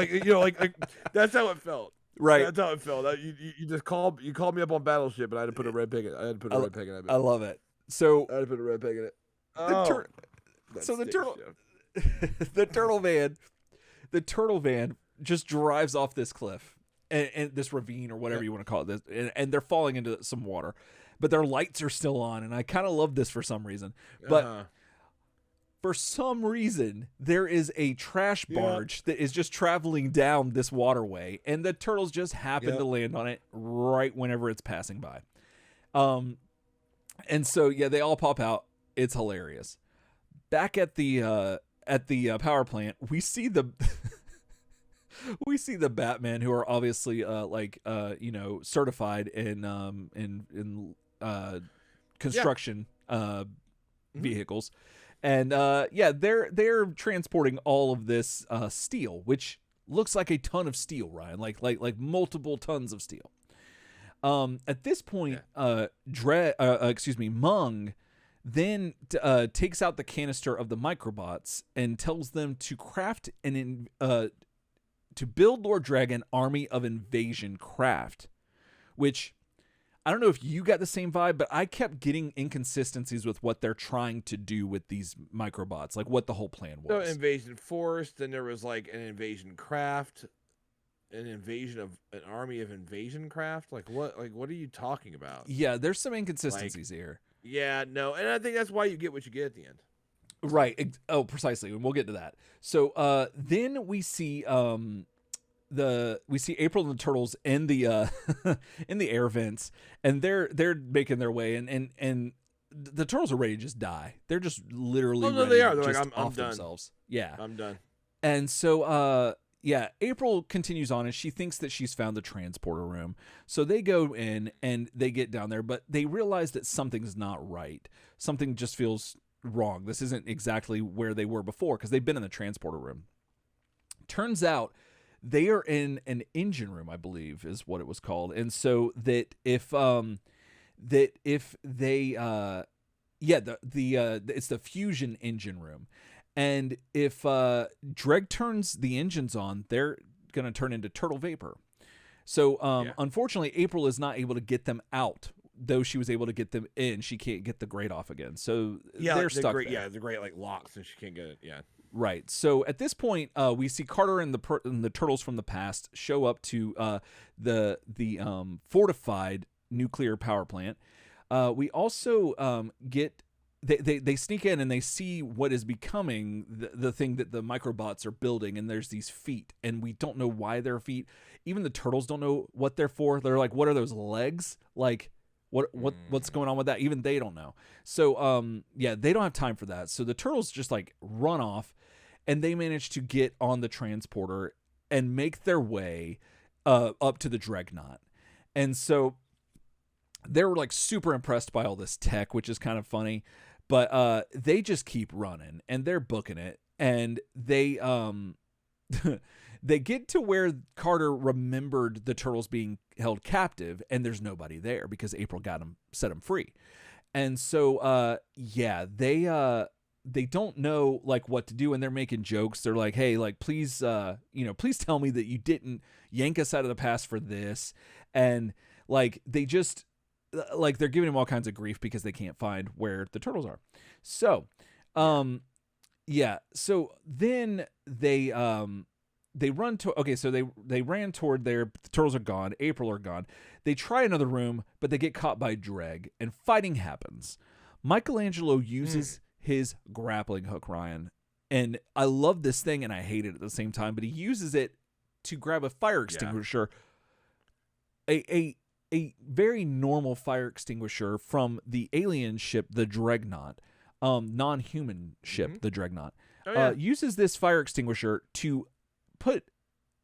that's how it felt. Right. That's how it felt. You just called me up on Battleship, and I had to put a red peg in it. I had to put a red peg in it. I love it. So I had to put a red peg in it. The turtle van just drives off this cliff and this ravine or whatever you want to call it, and they're falling into some water, but their lights are still on, and I kind of love this for some reason. But for some reason, there is a trash barge that is just traveling down this waterway, and the turtles just happen to land on it right whenever it's passing by. And so they all pop out. It's hilarious. Back at the power plant, we see the Batman, who are obviously certified in construction vehicles. And they're transporting all of this steel, which looks like a ton of steel, Ryan, like multiple tons of steel. At this point, Mung then takes out the canister of the microbots and tells them to craft to build Lord Dreg an army of invasion craft, which I don't know if you got the same vibe, but I kept getting inconsistencies with what they're trying to do with these microbots, like what the whole plan was. So invasion force, then there was like an invasion craft, an army of invasion craft. Like what are you talking about? Yeah, there's some inconsistencies here. Yeah, no, and I think that's why you get what you get at the end. Right. Oh, precisely, and we'll get to that. So then we see April and the turtles in the in the air vents, and they're making their way, and the turtles are ready to just die. They're just literally ready they are. to They're just like, I'm off done. themselves. Yeah, I'm done. And so April continues on, and she thinks that she's found the transporter room. So they go in and they get down there, but they realize that something's not right. Something just feels wrong. This isn't exactly where they were before, because they've been in the transporter room. Turns out they are in an engine room, I believe is what it was called. And so that if they it's the fusion engine room. And if Dreg turns the engines on, they're going to turn into turtle vapor. So unfortunately, April is not able to get them out, though she was able to get them in. She can't get the grate off again. So they're stuck there. Yeah, the grate like locks and she can't get it. Yeah. Right. So at this point, we see Carter and the turtles from the past show up to the fortified nuclear power plant. We also get they sneak in and they see what is becoming the thing that the microbots are building, and there's these feet, and we don't know why they're feet. Even the turtles don't know what they're for. They're like, what are those legs? Like, what's going on with that? Even they don't know. So they don't have time for that. So the turtles just like run off, and they manage to get on the transporter and make their way up to the dreadnought. And so they're like super impressed by all this tech, which is kind of funny. But they just keep running, and they're booking it, and they they get to where Carter remembered the turtles being held captive, and there's nobody there because April set them free. And so they don't know like what to do, and they're making jokes. They're like, hey, like please please tell me that you didn't yank us out of the past for this. And like they just like they're giving him all kinds of grief because they can't find where the turtles are. So so then they run to so they ran toward there. The turtles are gone. April are gone. They try another room, but they get caught by Dreg, and fighting happens. Michelangelo uses his grappling hook, Ryan, and I love this thing and I hate it at the same time. But he uses it to grab a fire extinguisher, a very normal fire extinguisher from the alien ship, the Dreadnought, non-human ship, the Dreadnought. Uses this fire extinguisher to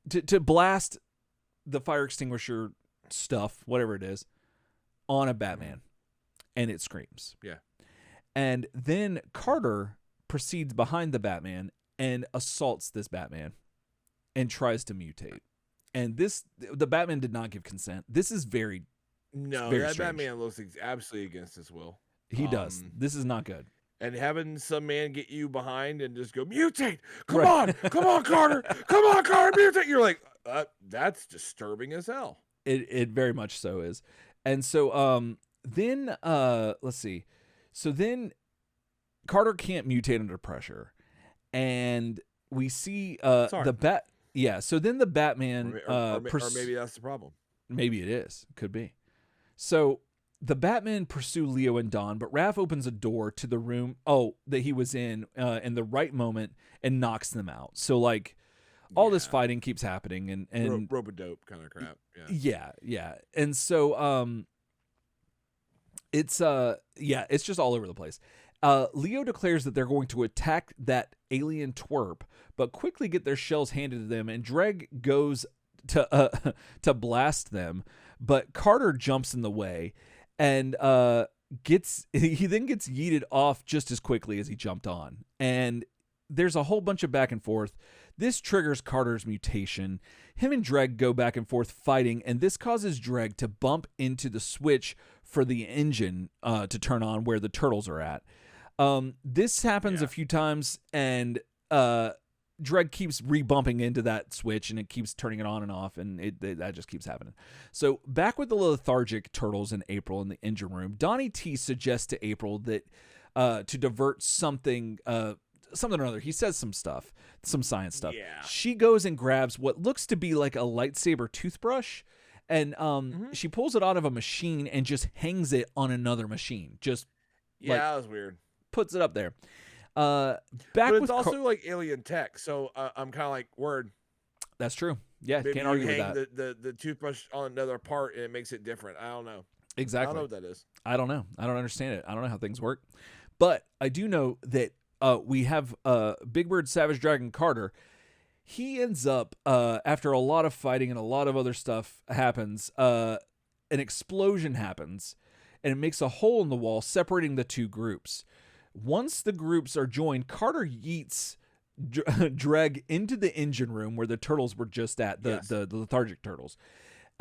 to blast the fire extinguisher stuff, whatever it is, on a Batman, and it screams. Yeah. And then Carter proceeds behind the Batman and assaults this Batman and tries to mutate. And the Batman did not give consent. This is very that strange. Batman looks absolutely against his will. He does. This is not good. And having some man get you behind and just go, mutate! Come on, Carter! Come on, Carter, mutate! You're like, that's disturbing as hell. It very much so is. And so then let's see. So then Carter can't mutate under pressure. And we see the bat. Yeah, so then the Batman or maybe that's the problem. Maybe it is. Could be. So the Batman pursue Leo and Dawn, but Raph opens a door to the room that he was in the right moment and knocks them out. So like all this fighting keeps happening and rope-a-dope kind of crap. Yeah. And so it's just all over the place. Leo declares that they're going to attack that alien twerp, but quickly get their shells handed to them, and Dreg goes to blast them, but Carter jumps in the way and he then gets yeeted off just as quickly as he jumped on. And there's a whole bunch of back and forth. This triggers Carter's mutation. Him and Dreg go back and forth fighting, and this causes Dreg to bump into the switch for the engine to turn on where the turtles are at. This happens a few times, and Dreg keeps re-bumping into that switch, and it keeps turning it on and off, and that just keeps happening. So back with the lethargic turtles and April in the engine room, Donnie T suggests to April that to divert something or other. He says some science stuff. Yeah. She goes and grabs what looks to be like a lightsaber toothbrush, and she pulls it out of a machine and just hangs it on another machine. That was weird. Puts it up there. But it's also like alien tech, so I'm kind of like, word. That's true. Yeah, Maybe can't argue with hang that. The toothbrush on another part and it makes it different. I don't know. Exactly. I don't know what that is. I don't know. I don't understand it. I don't know how things work. But I do know that we have Big Bird Savage Dragon Carter. He ends up, after a lot of fighting and a lot of other stuff happens, an explosion happens, and it makes a hole in the wall separating the two groups. Once the groups are joined, Carter yeets Dreg into the engine room where the turtles were just at, the lethargic turtles.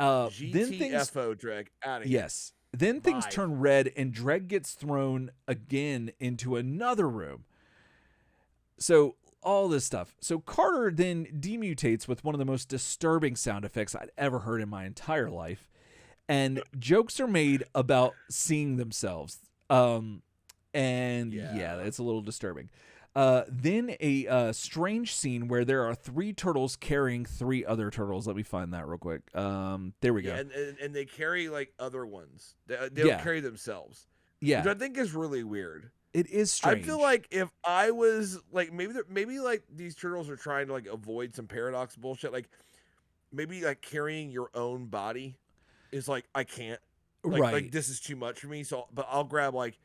GTFO, Dreg, out of here. Yes. Then things turn red, and Dreg gets thrown again into another room. So all this stuff. So Carter then demutates with one of the most disturbing sound effects I'd ever heard in my entire life. And jokes are made about seeing themselves. It's a little disturbing. Then a strange scene where there are 3 turtles carrying 3 other turtles. Let me find that real quick. There we go. And they carry like other ones. They don't carry themselves. Yeah, which I think is really weird. It is strange. I feel like if I was like maybe like these turtles are trying to like avoid some paradox bullshit. Like maybe like carrying your own body is like I can't. Like this is too much for me. So, but I'll grab like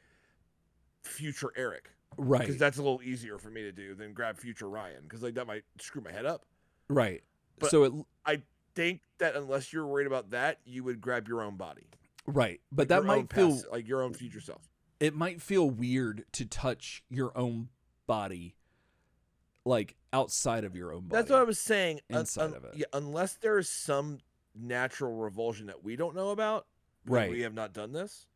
future Eric. Right. Because that's a little easier for me to do than grab future Ryan. Because like that might screw my head up. Right. But so I think that unless you're worried about that, you would grab your own body. Right. But like that might feel like your own future self. It might feel weird to touch your own body, like outside of your own body. That's what I was saying. Inside of it. Yeah, unless there's some natural revulsion that we don't know about. Right. We have not done this.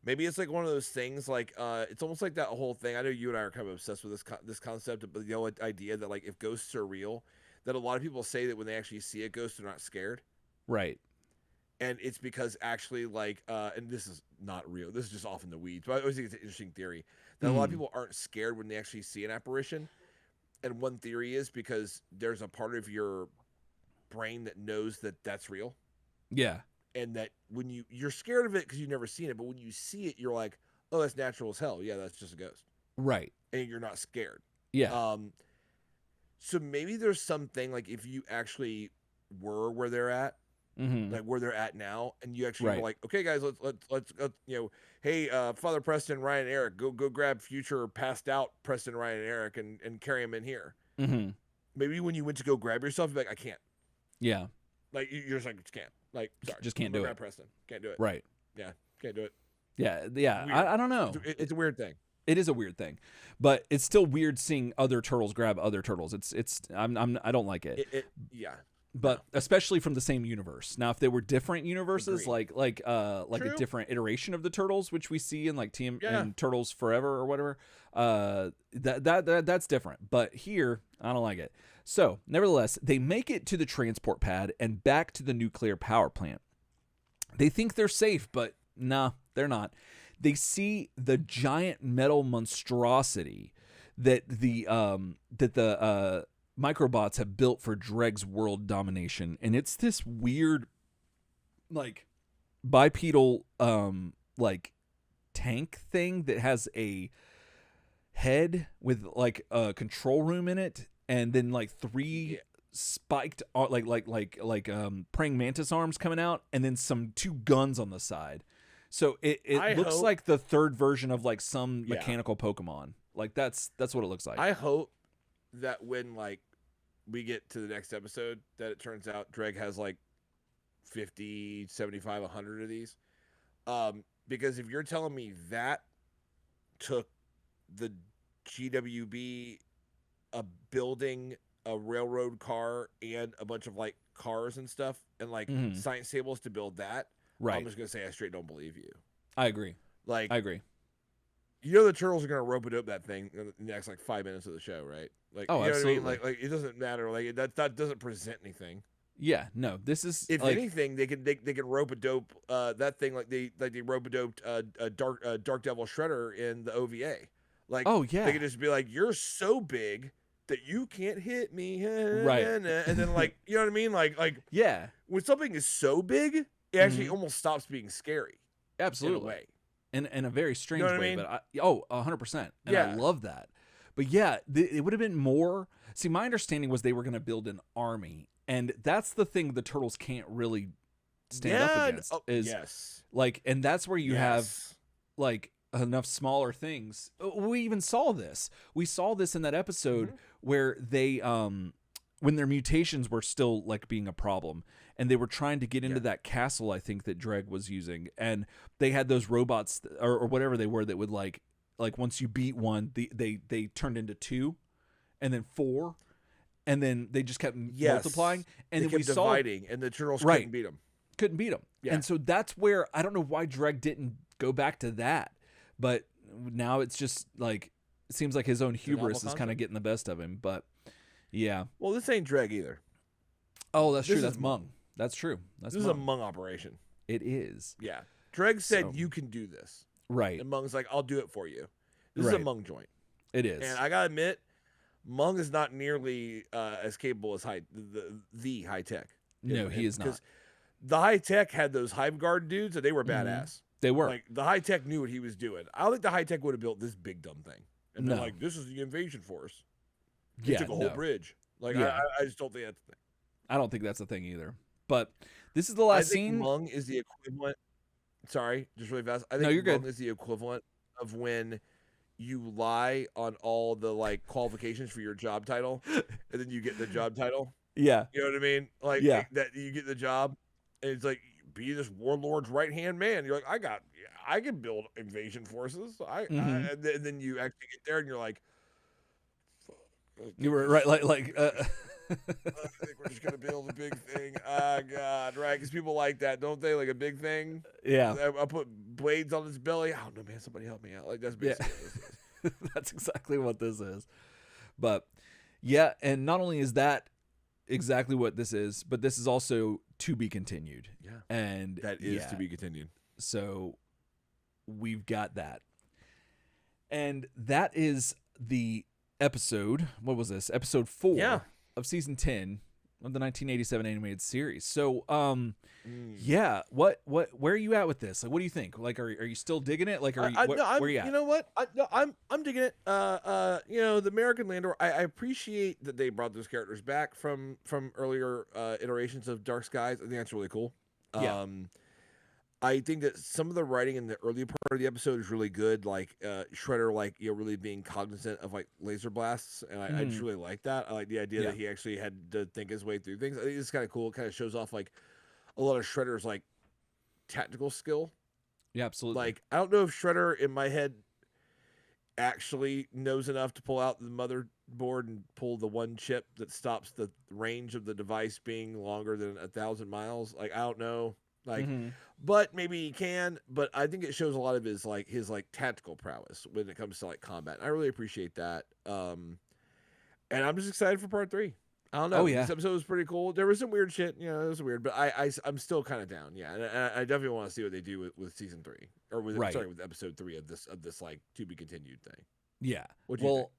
Maybe it's like one of those things like it's almost like that whole thing. I know you and I are kind of obsessed with this concept, but the whole idea that like if ghosts are real, that a lot of people say that when they actually see a ghost, they're not scared. Right. And it's because actually like and this is not real. This is just off in the weeds. But I always think it's an interesting theory that a lot of people aren't scared when they actually see an apparition. And one theory is because there's a part of your brain that knows that that's real. Yeah. And that when you're scared of it because you've never seen it, but when you see it, you're like, oh, that's natural as hell. Yeah, that's just a ghost. Right. And you're not scared. Yeah. So maybe there's something like if you actually were where they're at, like where they're at now, and you actually were like, okay, guys, let's hey, Father Preston, Ryan, and Eric, go grab future passed out Preston, Ryan, and Eric, and carry them in here. Maybe when you went to go grab yourself, you're like, I can't. Yeah. Like you're just like, just can't. Like, sorry, just can't do it. Grab Preston, can't do it. Right. Yeah, can't do it. Yeah. Yeah. I don't know. It's a weird thing. It is a weird thing, but it's still weird seeing other turtles grab other turtles. I don't like it. Yeah. But especially from the same universe. Now, if they were different universes, Agreed. like a different iteration of the turtles, which we see in like and Turtles Forever or whatever, that's different. But here, I don't like it. So, nevertheless, they make it to the transport pad and back to the nuclear power plant. They think they're safe, but nah, they're not. They see the giant metal monstrosity that the microbots have built for Dregg's world domination, and it's this weird, like, bipedal, like, tank thing that has a head with like a control room in it, and then like three spiked praying mantis arms coming out, and then two guns on the side. So it looks like the third version of like some mechanical Pokemon. Like that's what it looks like. I hope that when like we get to the next episode that it turns out Dreg has like 50, 75, 100 of these. Because if you're telling me that took the GWB building a railroad car and a bunch of like cars and stuff and like science tables to build that, right. I'm just gonna say I straight don't believe you. I agree. Like I agree. You know the turtles are gonna rope it up that thing in the next like 5 minutes of the show, right? Like, oh, you know absolutely. What I mean? Like it doesn't matter. Like that doesn't present anything. Yeah, no. This is if like, anything, they can rope a dope that thing like they rope a doped Dark Devil Shredder in the OVA. Like, oh yeah, they could just be like, you're so big that you can't hit me, right? And then like, you know what I mean? Like yeah, when something is so big, it actually almost stops being scary. Absolutely. In a way. In a very strange you know way, I mean? but 100%. And I love that. But yeah, it would have been more. See, my understanding was they were going to build an army, and that's the thing the turtles can't really stand up against. Is like, and that's where you have like enough smaller things. We even saw this. We saw this in that episode where they when their mutations were still like being a problem, and they were trying to get into that castle, I think that Dreg was using, and they had those robots or whatever they were that would like once you beat one, they turned into 2, and then 4, and then they just kept multiplying, and they then we kept saw dividing, and the turtles couldn't beat them. Couldn't beat them, and so that's where I don't know why Dreg didn't go back to that, but now it's just like it seems like his own hubris is kind of getting the best of him, but. Yeah. Well, this ain't Dreg either. Oh, that's true. That's Mung. That's true. This is a Mung operation. It is. Yeah. Dreg said, you can do this. Right. And Mung's like, I'll do it for you. This is a Mung joint. It is. And I got to admit, Mung is not nearly as capable as the high tech. No, he is not. Because the high tech had those Hive Guard dudes, and they were badass. They were. Like, the high tech knew what he was doing. I don't think the high tech would have built this big dumb thing. And they're like, this is the invasion force. They took a whole bridge. Like, I just don't think that's the thing. I don't think that's the thing either. But this is the last scene. Mung is the equivalent. Sorry, just really fast. I think you're Mung good. is the equivalent of when you lie on all the like qualifications for your job title, and then you get the job title. Yeah, you know what I mean. Like that you get the job, and it's like be this warlord's right hand man. You're like, I can build invasion forces. And then you actually get there, and you're like. You were right, like I think we're just gonna build a big thing. Ah, God, right? Because people like that, don't they? Like a big thing. Yeah. I'll put blades on his belly. I don't know, man. Somebody help me out. Like that's Yeah. basically what this is. That's exactly what this is. But yeah, and not only is that exactly what this is, but this is also to be continued. Yeah, And that is to be continued. So we've got that. And that is the episode. What was this? Episode 4 of season 10 of the 1987 animated series. So, yeah, what, where are you at with this? Like, what do you think? Like, are you still digging it? Like, are you, where are you at? You know what? I'm digging it. You know, the American Landor. I appreciate that they brought those characters back from earlier iterations of Dark Skies. I think that's really cool. Yeah. I think that some of the writing in the early part of the episode is really good. Like Shredder, like really being cognizant of like laser blasts, and I just really like that. I like the idea that he actually had to think his way through things. I think it's kind of cool. It kind of shows off like a lot of Shredder's like tactical skill. Yeah, absolutely. Like I don't know if Shredder in my head actually knows enough to pull out the motherboard and pull the one chip that stops the range of the device being longer than 1,000 miles. Like I don't know. Like, but maybe he can. But I think it shows a lot of his tactical prowess when it comes to like combat. I really appreciate that. And I'm just excited for part 3. I don't know. Oh, yeah. This episode was pretty cool. There was some weird shit. You know, it was weird, but I'm still kind of down. Yeah, and I definitely want to see what they do with season 3 or with with episode 3 of this like to be continued thing. Yeah. What do you think?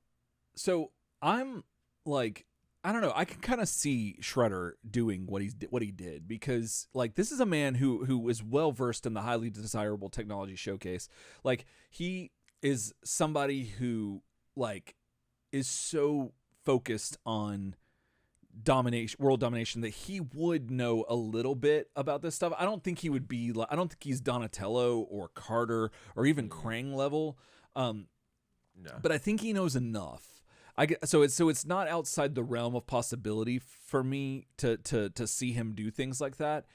So I'm like, I don't know. I can kind of see Shredder doing what he did because like this is a man who is well versed in the highly desirable technology showcase. Like he is somebody who like is so focused on world domination that he would know a little bit about this stuff. I don't think he would be like, I don't think he's Donatello or Carter or even Krang level. No. But I think he knows enough. So it's not outside the realm of possibility for me to see him do things like that.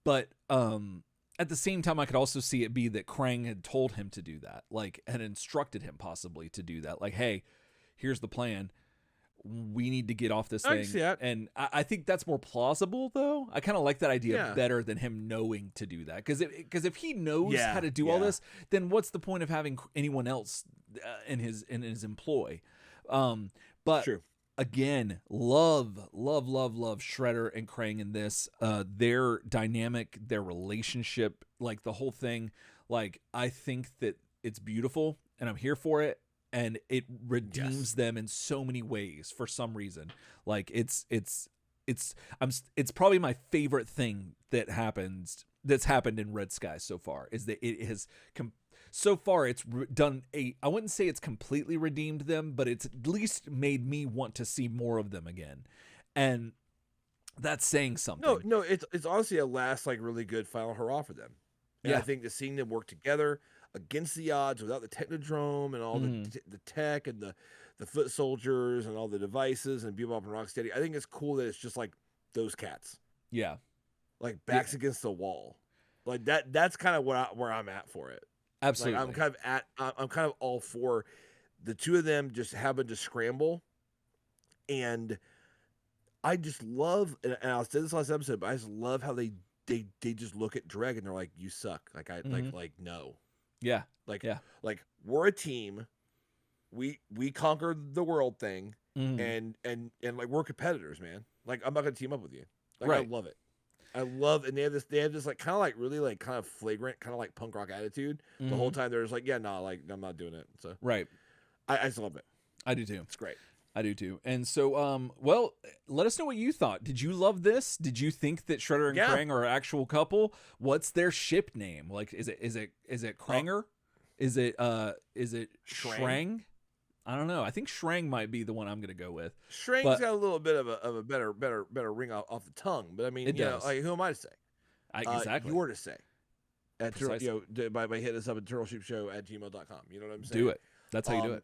But at the same time, I could also see it be that Krang had told him to do that, like had instructed him possibly to do that. Like, hey, here's the plan. We need to get off this thing. And I think that's more plausible, though. I kind of like that idea better than him knowing to do that. Because if he knows how to do all this, then what's the point of having anyone else in his employ? But True. Again, love Shredder and Krang in this. Their dynamic, their relationship, like the whole thing. Like I think that it's beautiful, and I'm here for it. And it redeems them in so many ways for some reason. Like it's probably my favorite thing that's happened in Red Sky so far is that it has so far it's done I wouldn't say it's completely redeemed them, but it's at least made me want to see more of them again. And that's saying something. No, it's honestly a last like really good final hurrah for them. And I think the seeing them work together against the odds without the Technodrome and all the tech and the foot soldiers and all the devices and Bebop and Rocksteady. I think it's cool that it's just like those cats. Yeah. Like backs against the wall. Like that's kind of where I'm at for it. Absolutely. Like I'm kind of all for the two of them just having to scramble. And I just love, and I'll say this last episode, but I just love how they just look at Dreg and they're like, you suck. Like like no. Yeah. Like we're a team. We conquered the world thing, and like we're competitors, man. Like I'm not gonna team up with you. Like I love it. And they have this like kind of like really like kind of flagrant kind of like punk rock attitude the whole time. They're just like, yeah, no, like I'm not doing it. So I just love it. I do too. It's great. I do too. And so, well, let us know what you thought. Did you love this? Did you think that Shredder and Krang are an actual couple? What's their ship name? Like, is it Kranger? Is it Shrang? I don't know. I think Shrang might be the one I'm gonna go with. Shrang's got a little bit of a better ring off the tongue, but I mean, it does. Like, who am I to say? Exactly. You're to say. By hitting us up at turtleshoopshow@gmail.com. You know what I'm saying? Do it. That's how you do it.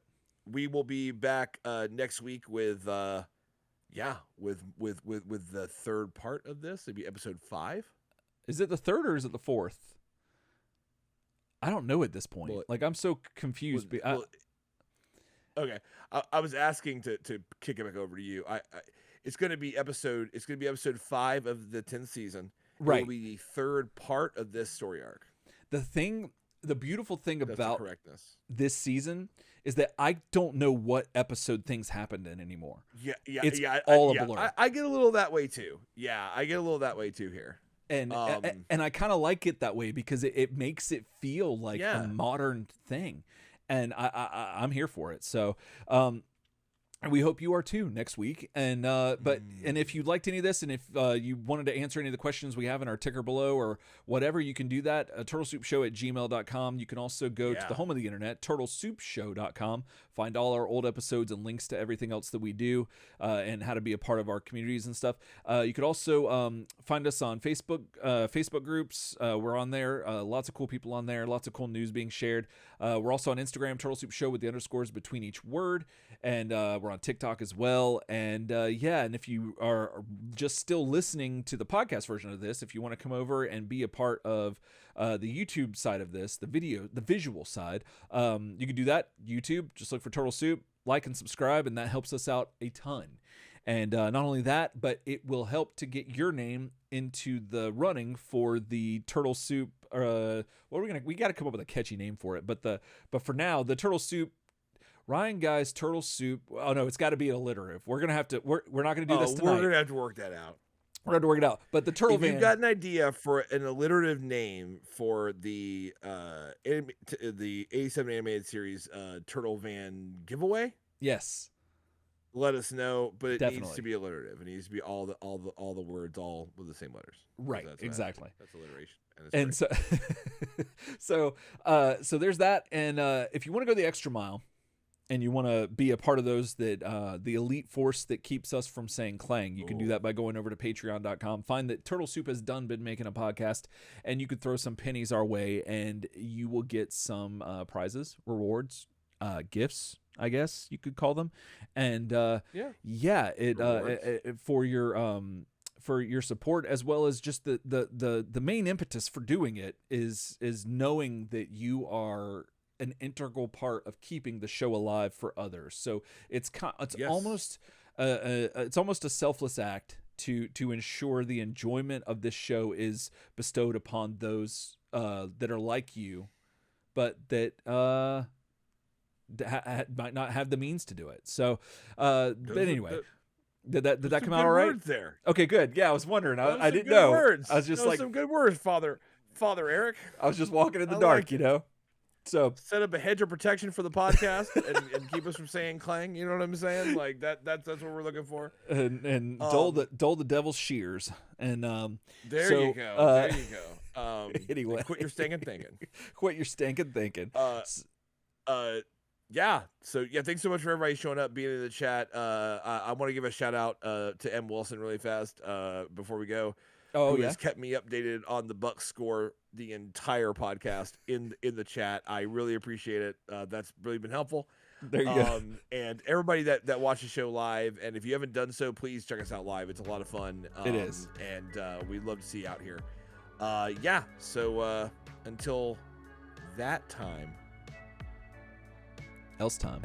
We will be back next week with the third part of this. It'd be episode 5. Is it the third or is it the fourth? I don't know at this point. Like I'm so confused. Okay, I was asking to kick it back over to you. it's going to be episode 5 of the 10th season. Right. It will be the third part of this story arc. The beautiful thing That's about the correctness. this season is that I don't know what episode things happened in anymore. It's all a blur. I get a little that way too. Yeah, I get a little that way too here. And I kind of like it that way because it makes it feel like a modern thing, and I'm here for it. So and we hope you are too next week. And and if you liked any of this, and if you wanted to answer any of the questions we have in our ticker below or whatever, you can do that. turtlesoupshow@gmail.com. You can also go to the home of the internet, turtlesoupshow.com. Find all our old episodes and links to everything else that we do and how to be a part of our communities and stuff. You could also find us on Facebook groups. We're on there. Lots of cool people on there. Lots of cool news being shared. We're also on Instagram, Turtle Soup Show with the underscores between each word. And we're on TikTok as well. And and if you are just still listening to the podcast version of this, if you want to come over and be a part of the YouTube side of this, the visual side, you can do that. YouTube, just look for Turtle Soup, like and subscribe, and that helps us out a ton. And not only that, but it will help to get your name into the running for the Turtle Soup. We got to come up with a catchy name for it. But for now, the Turtle Soup. Ryan Guy's Turtle Soup. Oh no, it's got to be alliterative. We're gonna have to. We're not gonna do this tonight. We're gonna have to work that out. We're gonna have to work it out. But the Turtle Van. If you've got an idea for an alliterative name for the 87 animated series Turtle Van giveaway, yes, let us know. But it needs to be alliterative. It needs to be all the words all with the same letters. Right. Exactly. That's alliteration. And so there's that. And if you want to go the extra mile, and you want to be a part of those that the elite force that keeps us from saying clang, you can do that by going over to patreon.com. Find that Turtle Soup has been making a podcast, and you could throw some pennies our way, and you will get some prizes, rewards, gifts, I guess you could call them. And for your support, as well as just the main impetus for doing it is knowing that you are an integral part of keeping the show alive for others. So it's almost a selfless act to ensure the enjoyment of this show is bestowed upon those that are like you, but that might not have the means to do it. So, but anyway. Did that come out all right? Words there. Okay, good. Yeah, I was wondering. I didn't know. Words. I was just some good words, Father Eric. I was just walking in the dark, So set up a hedge of protection for the podcast and keep us from saying clang. You know what I'm saying? Like that's what we're looking for. And dull the devil's shears. And there you go. Anyway, quit your stinking thinking. Quit your stinking thinking. Yeah. So yeah, thanks so much for everybody showing up, being in the chat. I want to give a shout out to M. Wilson really fast before we go. Who has kept me updated on the Bucks score the entire podcast in the chat. I really appreciate it. That's really been helpful. There you go. And everybody that watches the show live, and if you haven't done so, please check us out live. It's a lot of fun. It is. And we'd love to see you out here. So until that time. Else time.